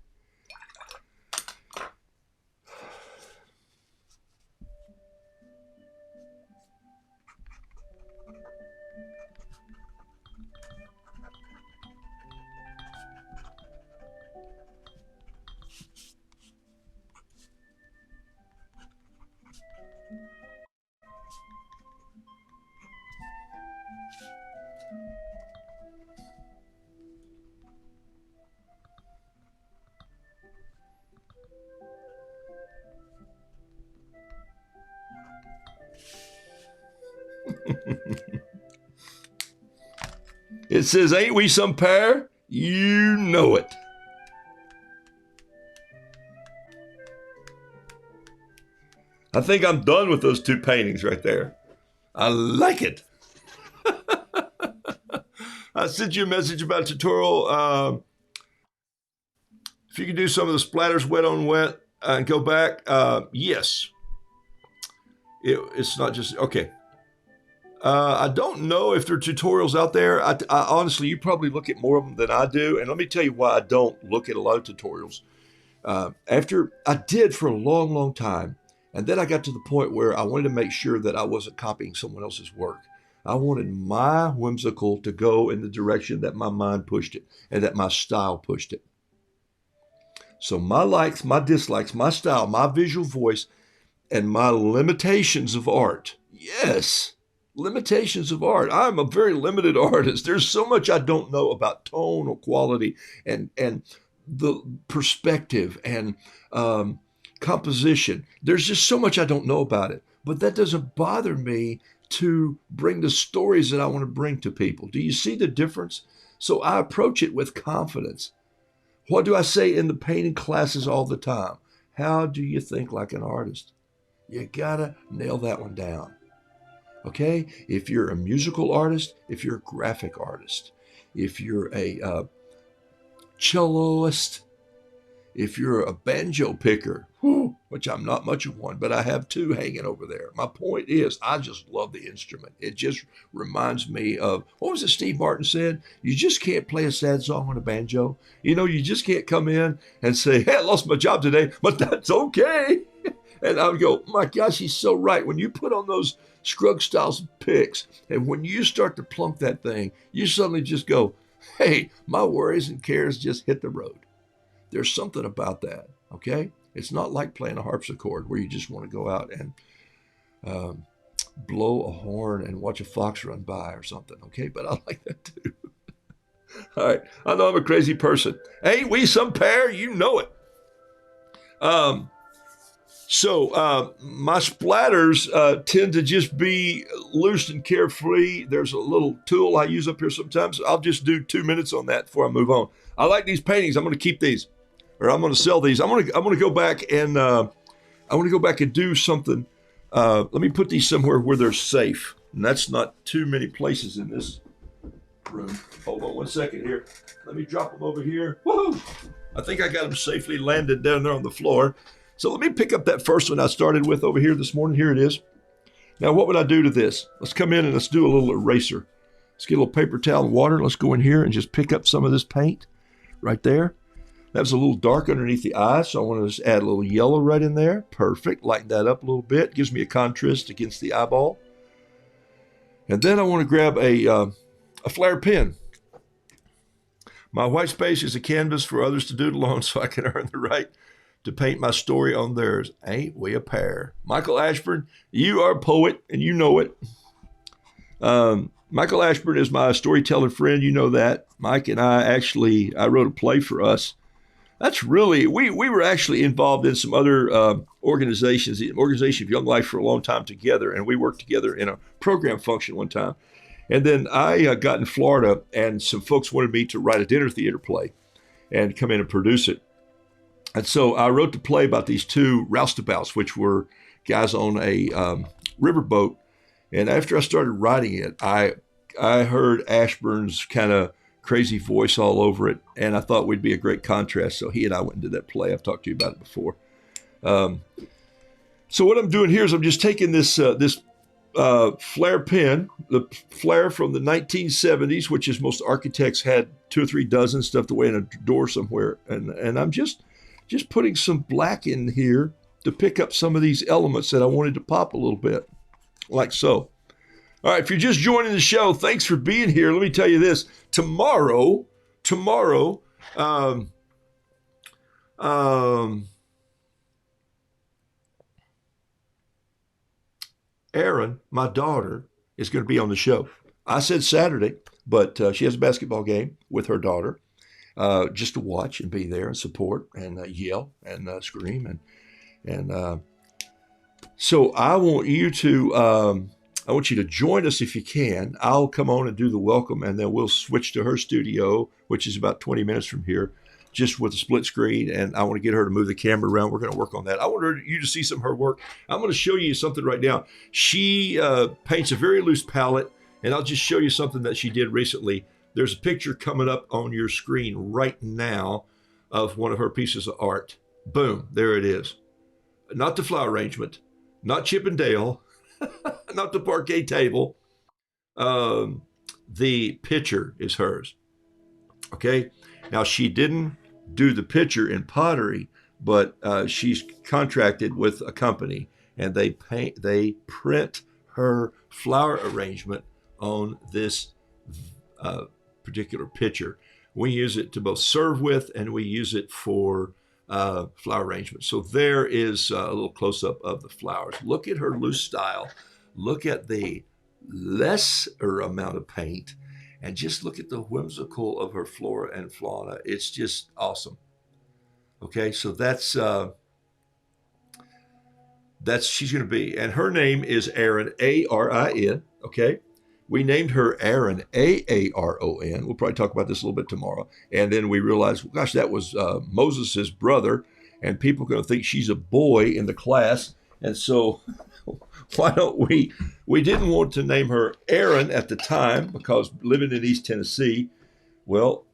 It says, ain't we some pair? You know it. I think I'm done with those 2 paintings right there. I like it. I sent you a message about a tutorial. If you can do some of the splatters wet on wet and go back, yes. It's not just, okay. I don't know if there are tutorials out there. I honestly, you probably look at more of them than I do. And let me tell you why I don't look at a lot of tutorials. After I did for a long, long time. And then I got to the point where I wanted to make sure that I wasn't copying someone else's work. I wanted my whimsical to go in the direction that my mind pushed it and that my style pushed it. So my likes, my dislikes, my style, my visual voice, and my limitations of art. Yes, limitations of art. I'm a very limited artist. There's so much I don't know about tone or quality and the perspective and composition. There's just so much I don't know about it. But that doesn't bother me to bring the stories that I want to bring to people. Do you see the difference? So I approach it with confidence. What do I say in the painting classes all the time? How do you think like an artist? You gotta nail that one down. Okay? If you're a musical artist, if you're a graphic artist, if you're a celloist, if you're a banjo picker, which I'm not much of one, but I have 2 hanging over there. My point is, I just love the instrument. It just reminds me of, what was it Steve Martin said? You just can't play a sad song on a banjo. You know, you just can't come in and say, hey, I lost my job today, but that's okay. And I would go, my gosh, he's so right. When you put on those Scruggs styles picks, and when you start to plunk that thing, you suddenly just go, hey, my worries and cares just hit the road. There's something about that, okay? It's not like playing a harpsichord where you just want to go out and blow a horn and watch a fox run by or something, okay? But I like that too. All right, I know I'm a crazy person. Ain't we some pair? You know it. So my splatters tend to just be loose and carefree. There's a little tool I use up here sometimes. I'll just do 2 minutes on that before I move on. I like these paintings. I'm going to keep these, or I'm going to sell these. I'm going to go back and do something. Let me put these somewhere where they're safe, and that's not too many places in this room. Hold on 1 second here. Let me drop them over here. Woohoo! I think I got them safely landed down there on the floor. So let me pick up that first one I started with over here this morning. Here it is. Now, what would I do to this? Let's come in and let's do a little eraser. Let's get a little paper towel and water. Let's go in here and just pick up some of this paint right there. That was a little dark underneath the eye, so I want to just add a little yellow right in there. Perfect. Lighten that up a little bit. Gives me a contrast against the eyeball. And then I want to grab a flare pen. My white space is a canvas for others to doodle on so I can earn the right to paint my story on theirs. Ain't we a pair? Michael Ashburn, you are a poet, and you know it. Michael Ashburn is my storyteller friend. You know that. Mike and I wrote a play for us. That's really, we were actually involved in some other organizations, the Organization of Young Life for a long time together, and we worked together in a program function one time. And then I got in Florida, and some folks wanted me to write a dinner theater play and come in and produce it. And so I wrote the play about these 2 roustabouts, which were guys on a riverboat. And after I started writing it, I heard Ashburn's kind of crazy voice all over it, and I thought we'd be a great contrast. So he and I went and did that play. I've talked to you about it before. So what I'm doing here is I'm just taking this flare pen, the flare from the 1970s, which is most architects had 2 or 3 dozen stuffed away in a door somewhere, and I'm just putting some black in here to pick up some of these elements that I wanted to pop a little bit, like so. All right, if you're just joining the show, thanks for being here. Let me tell you this. Tomorrow, Erin, my daughter, is going to be on the show. I said Saturday, but she has a basketball game with her daughter. Just to watch and be there and support and yell and scream and so I want you to join us if you can. I'll come on and do the welcome, and then we'll switch to her studio, which is about 20 minutes from here. just with a split screen, and I want to get her to move the camera around. We're going to work on that. I want you to see some of her work. I'm going to show you something right now. She paints a very loose palette, and I'll just show you something that she did recently. There's a picture coming up on your screen right now of one of her pieces of art. Boom, there it is. Not the flower arrangement, not Chip and Dale, not the parquet table. The picture is hers. Okay, now she didn't do the picture in pottery, but she's contracted with a company, and they print her flower arrangement on this particular picture. We use it to both serve with, and we use it for flower arrangement. So there is a little close-up of the flowers. Look at her loose style. Look at the lesser amount of paint, and just look at the whimsical of her flora and fauna. It's just awesome. Okay, so that's she's going to be, and her name is Aaron, A-R-I-N. Okay, we named her Aaron, A-A-R-O-N. We'll probably talk about this a little bit tomorrow. And then we realized, well, gosh, that was Moses' brother, and people are going to think she's a boy in the class, and so why don't we didn't want to name her Aaron at the time, because living in East Tennessee, well,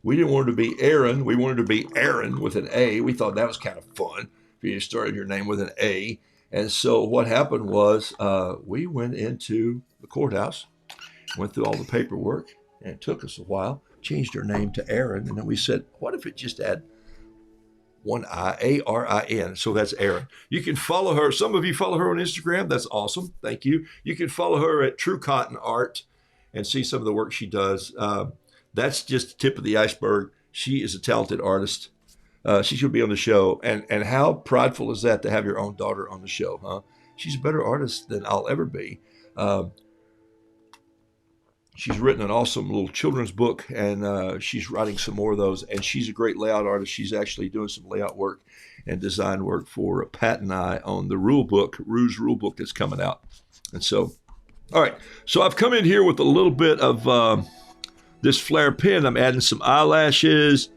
we didn't want her to be Aaron. We wanted her to be Aaron with an A. We thought that was kind of fun if you started your name with an A. And so what happened was we went into the courthouse, went through all the paperwork, and it took us a while, changed her name to Aaron, and then we said, what if it just had one I, A-R-I-N. So that's Aaron. You can follow her. Some of you follow her on Instagram. That's awesome. Thank you. You can follow her at True Cotton Art and see some of the work she does. That's just the tip of the iceberg. She is a talented artist. She should be on the show. And how prideful is that to have your own daughter on the show, huh? She's a better artist than I'll ever be. She's written an awesome little children's book, and she's writing some more of those. And she's a great layout artist. She's actually doing some layout work and design work for Pat and I on the Rue's rule book that's coming out. And so, all right. So I've come in here with a little bit of this flare pen. I'm adding some eyelashes,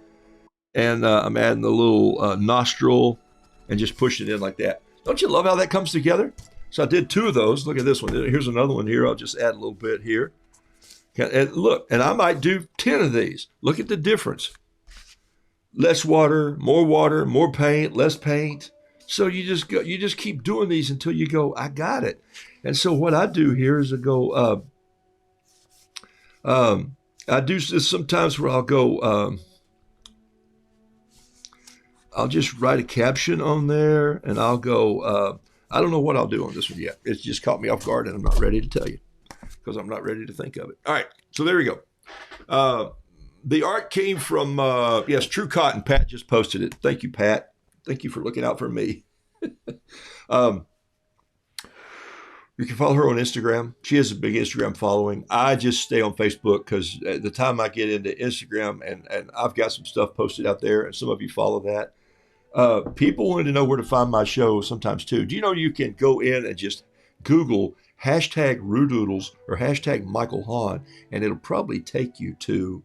and I'm adding the little nostril, and just pushing it in like that. Don't you love how that comes together? So I did 2 of those. Look at this one. Here's another one here. I'll just add a little bit here. And look, and I might do 10 of these. Look at the difference. Less water, more paint, less paint. So you just keep doing these until you go, I got it. And so what I do here is I go, I do this sometimes where I'll go, I'll just write a caption on there, and I'll go, I don't know what I'll do on this one yet. It's just caught me off guard, and I'm not ready to tell you, because I'm not ready to think of it. All right, so there we go. The art came from, yes, True Cotton. Pat just posted it. Thank you, Pat. Thank you for looking out for me. You can follow her on Instagram. She has a big Instagram following. I just stay on Facebook because at the time I get into Instagram, and I've got some stuff posted out there, and some of you follow that. People wanted to know where to find my show sometimes too. Do you know you can go in and just Google hashtag Roodoodles or hashtag Michael Hahn, and it'll probably take you to,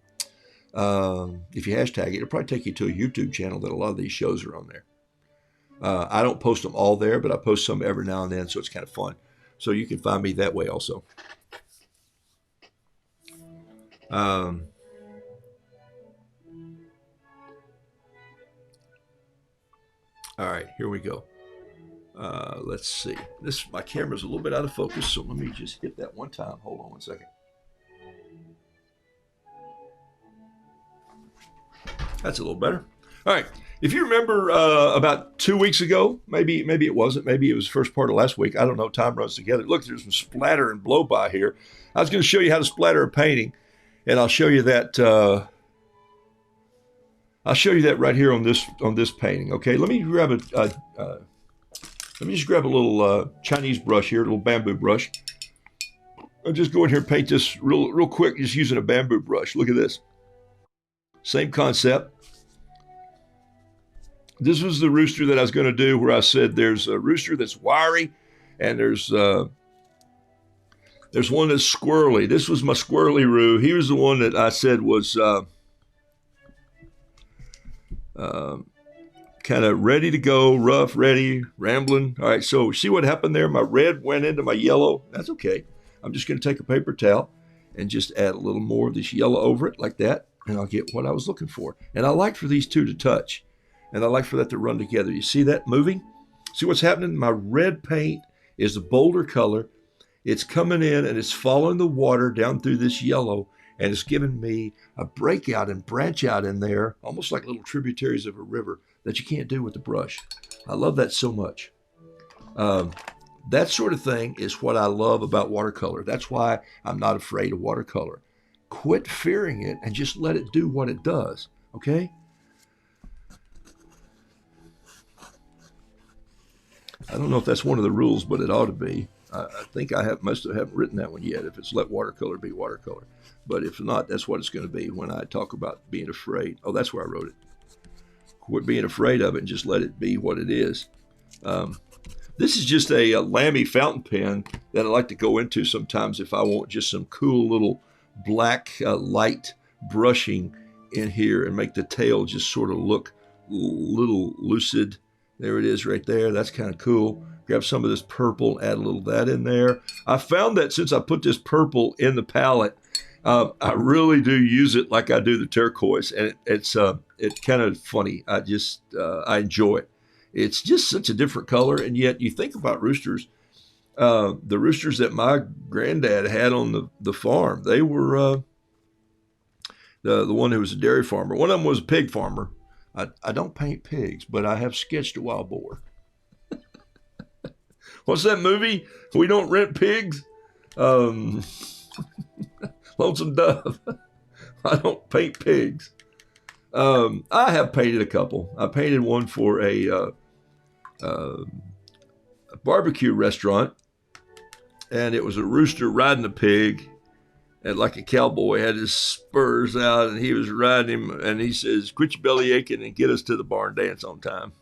if you hashtag it, it'll probably take you to a YouTube channel that a lot of these shows are on there. I don't post them all there, but I post some every now and then, so it's kind of fun. So you can find me that way also. All right, here we go. Let's see. My camera's a little bit out of focus, so let me just hit that one time. Hold on one second. That's a little better. All right. If you remember about 2 weeks ago, maybe it wasn't, maybe it was the first part of last week. I don't know. Time runs together. Look, there's some splatter and blow by here. I was going to show you how to splatter a painting, and I'll show you that. I'll show you that right here on this painting. Okay, let me grab let me just grab a little Chinese brush here, a little bamboo brush. I'll just go in here and paint this real quick, just using a bamboo brush. Look at this. Same concept. This was the rooster that I was going to do, where I said there's a rooster that's wiry, and there's one that's squirrely. This was my squirrely Roo. He was the one that I said was kind of ready to go, rough, ready, rambling. All right, so see what happened there? My red went into my yellow. That's okay. I'm just going to take a paper towel and just add a little more of this yellow over it like that, and I'll get what I was looking for. And I like for these two to touch, and I like for that to run together. You see that moving? See what's happening? My red paint is a bolder color. It's coming in, and it's following the water down through this yellow, and it's giving me a breakout and branch out in there, almost like little tributaries of a river that you can't do with the brush. I love that so much. That sort of thing is what I love about watercolor. That's why I'm not afraid of watercolor. Quit fearing it and just let it do what it does, okay? I don't know if that's one of the rules, but it ought to be. I think I haven't written that one yet, if it's let watercolor be watercolor. But if not, that's what it's going to be when I talk about being afraid. Oh, that's where I wrote it. Quit being afraid of it and just let it be what it is. This is just a Lamy fountain pen that I like to go into sometimes if I want just some cool little black light brushing in here and make the tail just sort of look a little lucid. There it is right there. That's kind of cool. Grab some of this purple, add a little of that in there. I found that since I put this purple in the palette, I really do use it like I do the turquoise, and it's kind of funny. I enjoy it. It's just such a different color, and yet you think about roosters. The roosters that my granddad had on the farm, they were the one who was a dairy farmer. One of them was a pig farmer. I don't paint pigs, but I have sketched a wild boar. What's that movie? We Don't Rent Pigs? Lonesome Dove. I don't paint pigs. I have painted a couple. I painted one for a barbecue restaurant, and it was a rooster riding a pig, and like a cowboy, had his spurs out, and he was riding him, and he says, "Quit your belly aching and get us to the barn dance on time."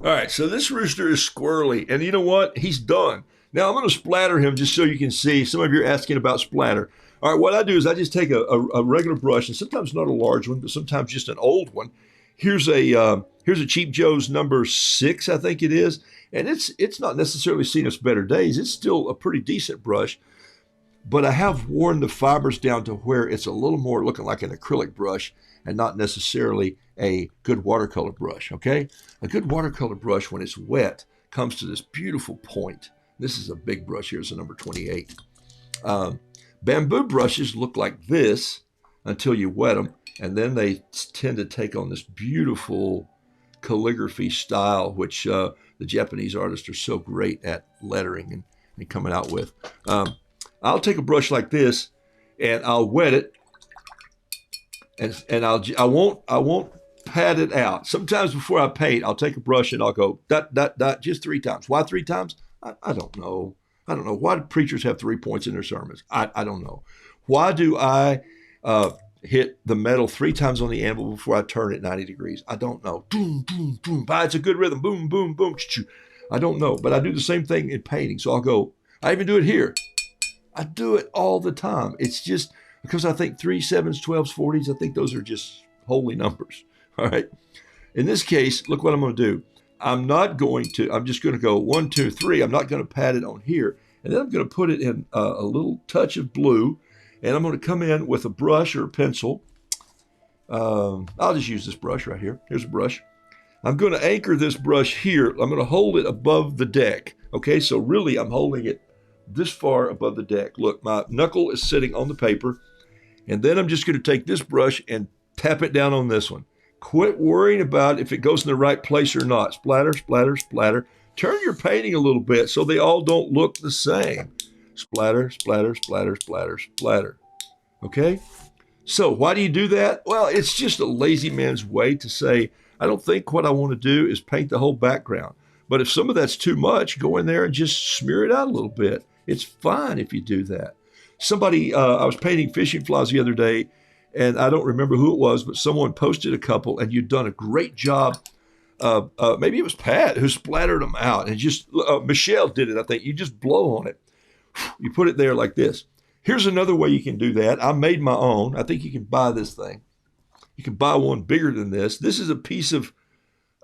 All right, so this rooster is squirrely, and you know what? He's done. Now, I'm going to splatter him just so you can see. Some of you are asking about splatter. All right, what I do is I just take a regular brush, and sometimes not a large one, but sometimes just an old one. Here's a Cheap Joe's number 6, I think it is, and it's not necessarily seen its better days. It's still a pretty decent brush, but I have worn the fibers down to where it's a little more looking like an acrylic brush and not necessarily a good watercolor brush, okay? A good watercolor brush, when it's wet, comes to this beautiful point. This is a big brush here. It's a number 28. Bamboo brushes look like this until you wet them, and then they tend to take on this beautiful calligraphy style, which the Japanese artists are so great at lettering and coming out with. I'll take a brush like this, and I'll wet it, and I won't pat it out. Sometimes before I paint, I'll take a brush and I'll go dot, dot, dot, just 3 times. Why 3 times? I don't know. I don't know. Why do preachers have 3 points in their sermons? I don't know. Why do I hit the metal 3 times on the anvil before I turn it 90 degrees? I don't know. Boom, boom, boom. It's a good rhythm. Boom, boom, boom. I don't know. But I do the same thing in painting. So I'll go, I even do it here. I do it all the time. It's just because I think 3, 7s, 12s, 40s, I think those are just holy numbers. All right. In this case, look what I'm going to do. I'm just going to go 1, 2, 3. I'm not going to pat it on here. And then I'm going to put it in a little touch of blue. And I'm going to come in with a brush or a pencil. I'll just use this brush right here. Here's a brush. I'm going to anchor this brush here. I'm going to hold it above the deck. Okay, so really I'm holding it this far above the deck. Look, my knuckle is sitting on the paper. And then I'm just going to take this brush and tap it down on this one. Quit worrying about if it goes in the right place or not. Splatter, splatter, splatter. Turn your painting a little bit so they all don't look the same. Splatter, splatter, splatter, splatter, splatter. Okay? So why do you do that? Well, it's just a lazy man's way to say, I don't think what I want to do is paint the whole background. But if some of that's too much, go in there and just smear it out a little bit. It's fine if you do that. Somebody, I was painting fishing flies the other day, and I don't remember who it was, but someone posted a couple, and you'd done a great job. Maybe it was Pat who splattered them out, and just Michelle did it. I think you just blow on it. You put it there like this. Here's another way you can do that. I made my own. I think you can buy this thing. You can buy one bigger than this. This is a piece of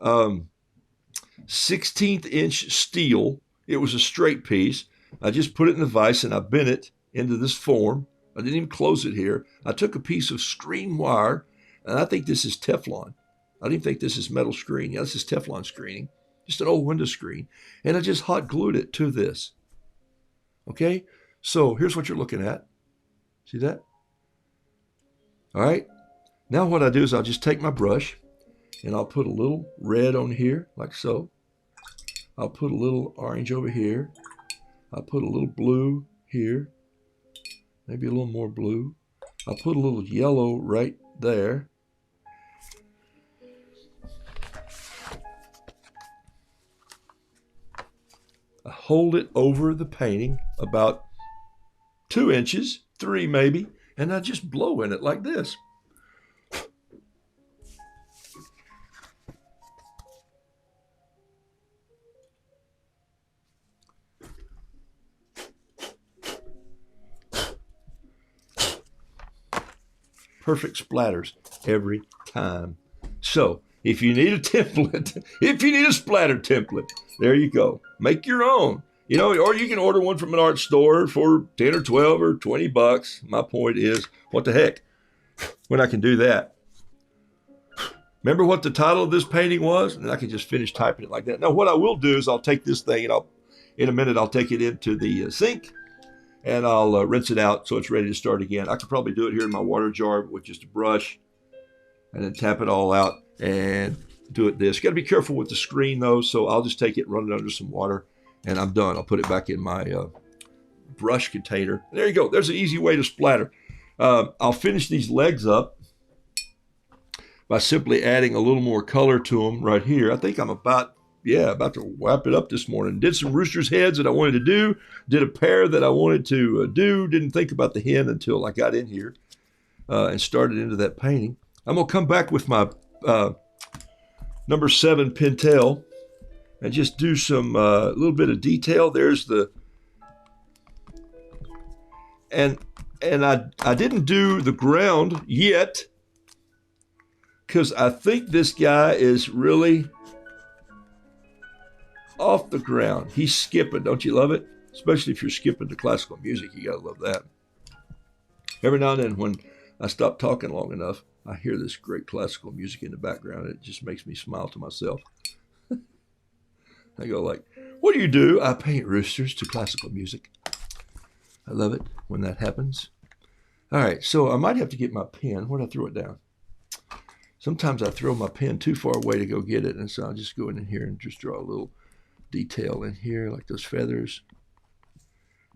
16th inch steel. It was a straight piece. I just put it in the vise and I bent it into this form. I didn't even close it here. I took a piece of screen wire, and I think this is Teflon. I didn't think this is metal screen. Yeah, this is Teflon screening, just an old window screen. And I just hot glued it to this. Okay, so here's what you're looking at. See that? All right. Now what I do is I'll just take my brush and I'll put a little red on here, like so. I'll put a little orange over here. I'll put a little blue here. Maybe a little more blue. I'll put a little yellow right there. I hold it over the painting about 2 inches, 3 maybe, and I just blow in it like this. Perfect splatters every time. So if you need a template, if you need a splatter template, there you go. Make your own. You know, or you can order one from an art store for 10 or 12 or 20 bucks. My point is, what the heck, when I can do that. Remember what the title of this painting was? And I can just finish typing it like that. Now, what I will do is I'll take this thing and in a minute, I'll take it into the sink and I'll rinse it out so it's ready to start again. I could probably do it here in my water jar with just a brush and then tap it all out and do it this. You got to be careful with the screen though, so I'll just take it, run it under some water, and I'm done. I'll put it back in my brush container. There you go. There's an easy way to splatter. I'll finish these legs up by simply adding a little more color to them right here. I think I'm about to wrap it up this morning. Did some rooster's heads that I wanted to do. Did a pair that I wanted to do. Didn't think about the hen until I got in here and started into that painting. I'm going to come back with my number 7 Pentel and just do some little bit of detail. There's the, and I didn't do the ground yet because I think this guy is really off the ground. He's skipping. Don't you love it? Especially if you're skipping to classical music, you gotta love that. Every now and then when I stop talking long enough, I hear this great classical music in the background. It just makes me smile to myself. I go like, what do you do? I paint roosters to classical music. I love it when that happens. All right, so I might have to get my pen. Where'd I throw it down? Sometimes I throw my pen too far away to go get it, and so I'll just go in here and just draw a little detail in here, like those feathers.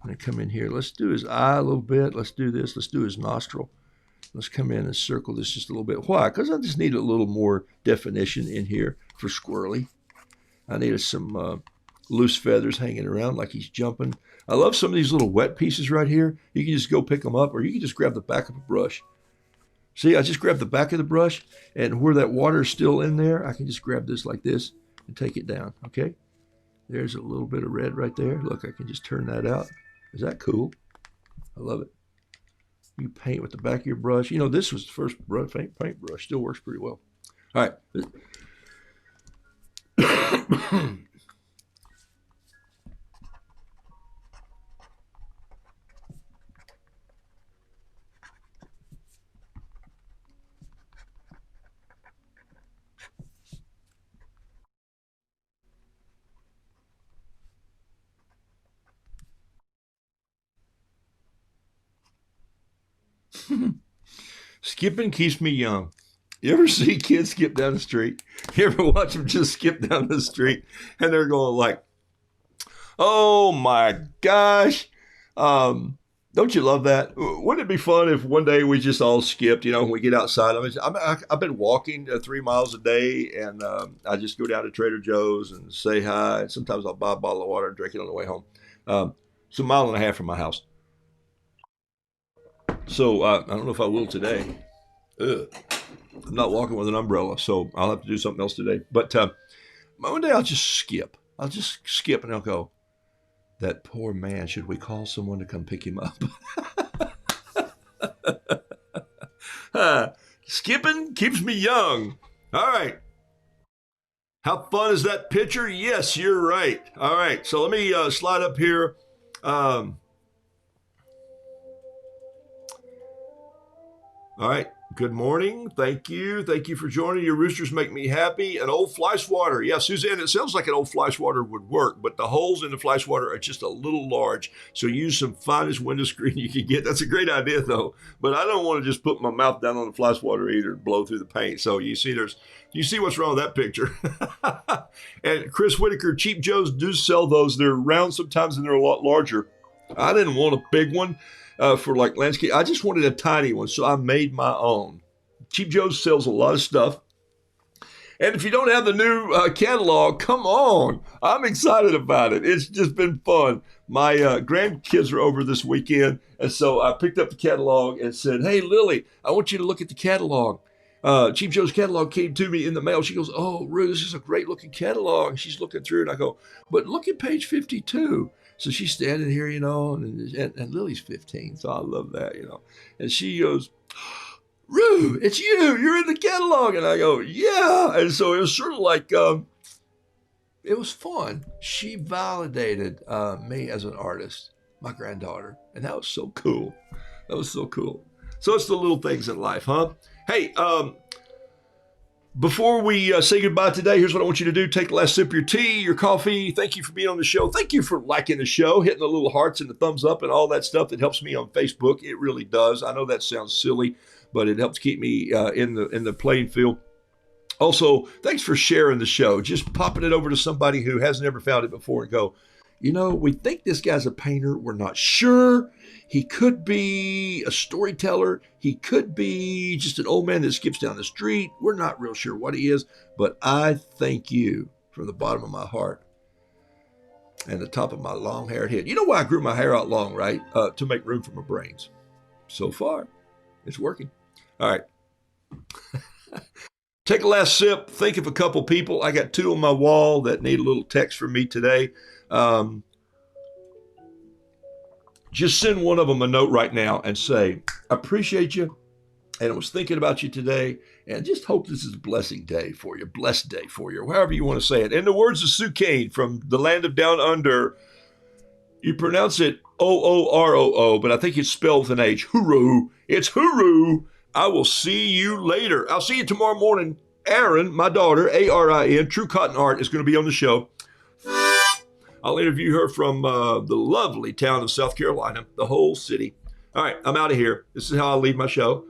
And I come in here. Let's do his eye a little bit. Let's do this. Let's do his nostril. Let's come in and circle this just a little bit. Why? Because I just need a little more definition in here for Squirrely. I needed some loose feathers hanging around like he's jumping. I love some of these little wet pieces right here. You can just go pick them up, or you can just grab the back of a brush. See, I just grabbed the back of the brush, and where that water is still in there, I can just grab this like this and take it down, okay? There's a little bit of red right there. Look, I can just turn that out. Is that cool? I love it. You paint with the back of your brush. You know, this was the first paint brush. Still works pretty well. All right. Skipping keeps me young. You ever see kids skip down the street? You ever watch them just skip down the street and they're going like, oh my gosh. Don't you love that? Wouldn't it be fun if one day we just all skipped, you know, when we get outside? I've been walking 3 miles a day, and I just go down to Trader Joe's and say hi. And sometimes I'll buy a bottle of water and drink it on the way home. It's 1.5 miles from my house. So I don't know if I will today. I'm not walking with an umbrella, so I'll have to do something else today. But one day I'll just skip. I'll just skip and I'll go, That poor man, should we call someone to come pick him up? Skipping keeps me young. All right. How fun is that picture? Yes, you're right. All right. So let me slide up here. All right. Good morning. Thank you. Thank you for joining. Your roosters make me happy. An old fly swatter. Yeah, Suzanne, it sounds like an old fly swatter would work, but the holes in the fly swatter are just a little large. So use some finest window screen you can get. That's a great idea, though. But I don't want to just put my mouth down on the fly swatter either and blow through the paint. So you see what's wrong with that picture. And Chris Whitaker, Cheap Joes do sell those. They're round sometimes and they're a lot larger. I didn't want a big one. For like landscape, I just wanted a tiny one, so I made my own. Cheap Joe's sells a lot of stuff. And if you don't have the new catalog, come on. I'm excited about it. It's just been fun. My grandkids are over this weekend, and so I picked up the catalog and said, hey, Lily, I want you to look at the catalog. Cheap Joe's catalog came to me in the mail. She goes, oh, Roo, this is a great looking catalog. And she's looking through it, and I go, but look at page 52. So she's standing here, and Lily's 15, so I love that, And she goes, Roo, it's you. You're in the catalog. And I go, yeah. And so it was sort of like, it was fun. She validated me as an artist, my granddaughter, and that was so cool. That was so cool. So it's the little things in life, huh? Hey, before we say goodbye today, here's what I want you to do. Take the last sip of your tea, your coffee. Thank you for being on the show. Thank you for liking the show, hitting the little hearts and the thumbs up and all that stuff that helps me on Facebook. It really does. I know that sounds silly, but it helps keep me in the playing field. Also, thanks for sharing the show. Just popping it over to somebody who has never found it before and go, we think this guy's a painter. We're not sure. He could be a storyteller. He could be just an old man that skips down the street. We're not real sure what he is, but I thank you from the bottom of my heart and the top of my long-haired head. You know why I grew my hair out long, right? To make room for my brains. So far, it's working. All right. Take a last sip. Think of a couple people. I got 2 on my wall that need a little text from me today. Just send one of them a note right now and say, I appreciate you. And I was thinking about you today and just hope this is a blessed day for you, or however you want to say it. In the words of Sue Kane from the land of down under, you pronounce it O-O-R-O-O, but I think it's spelled with an H. Hooroo. It's hooroo. I will see you later. I'll see you tomorrow morning. Erin, my daughter, A-R-I-N, True Cotton Art, is going to be on the show. I'll interview her from the lovely town of South Carolina, the whole city. All right, I'm out of here. This is how I leave my show.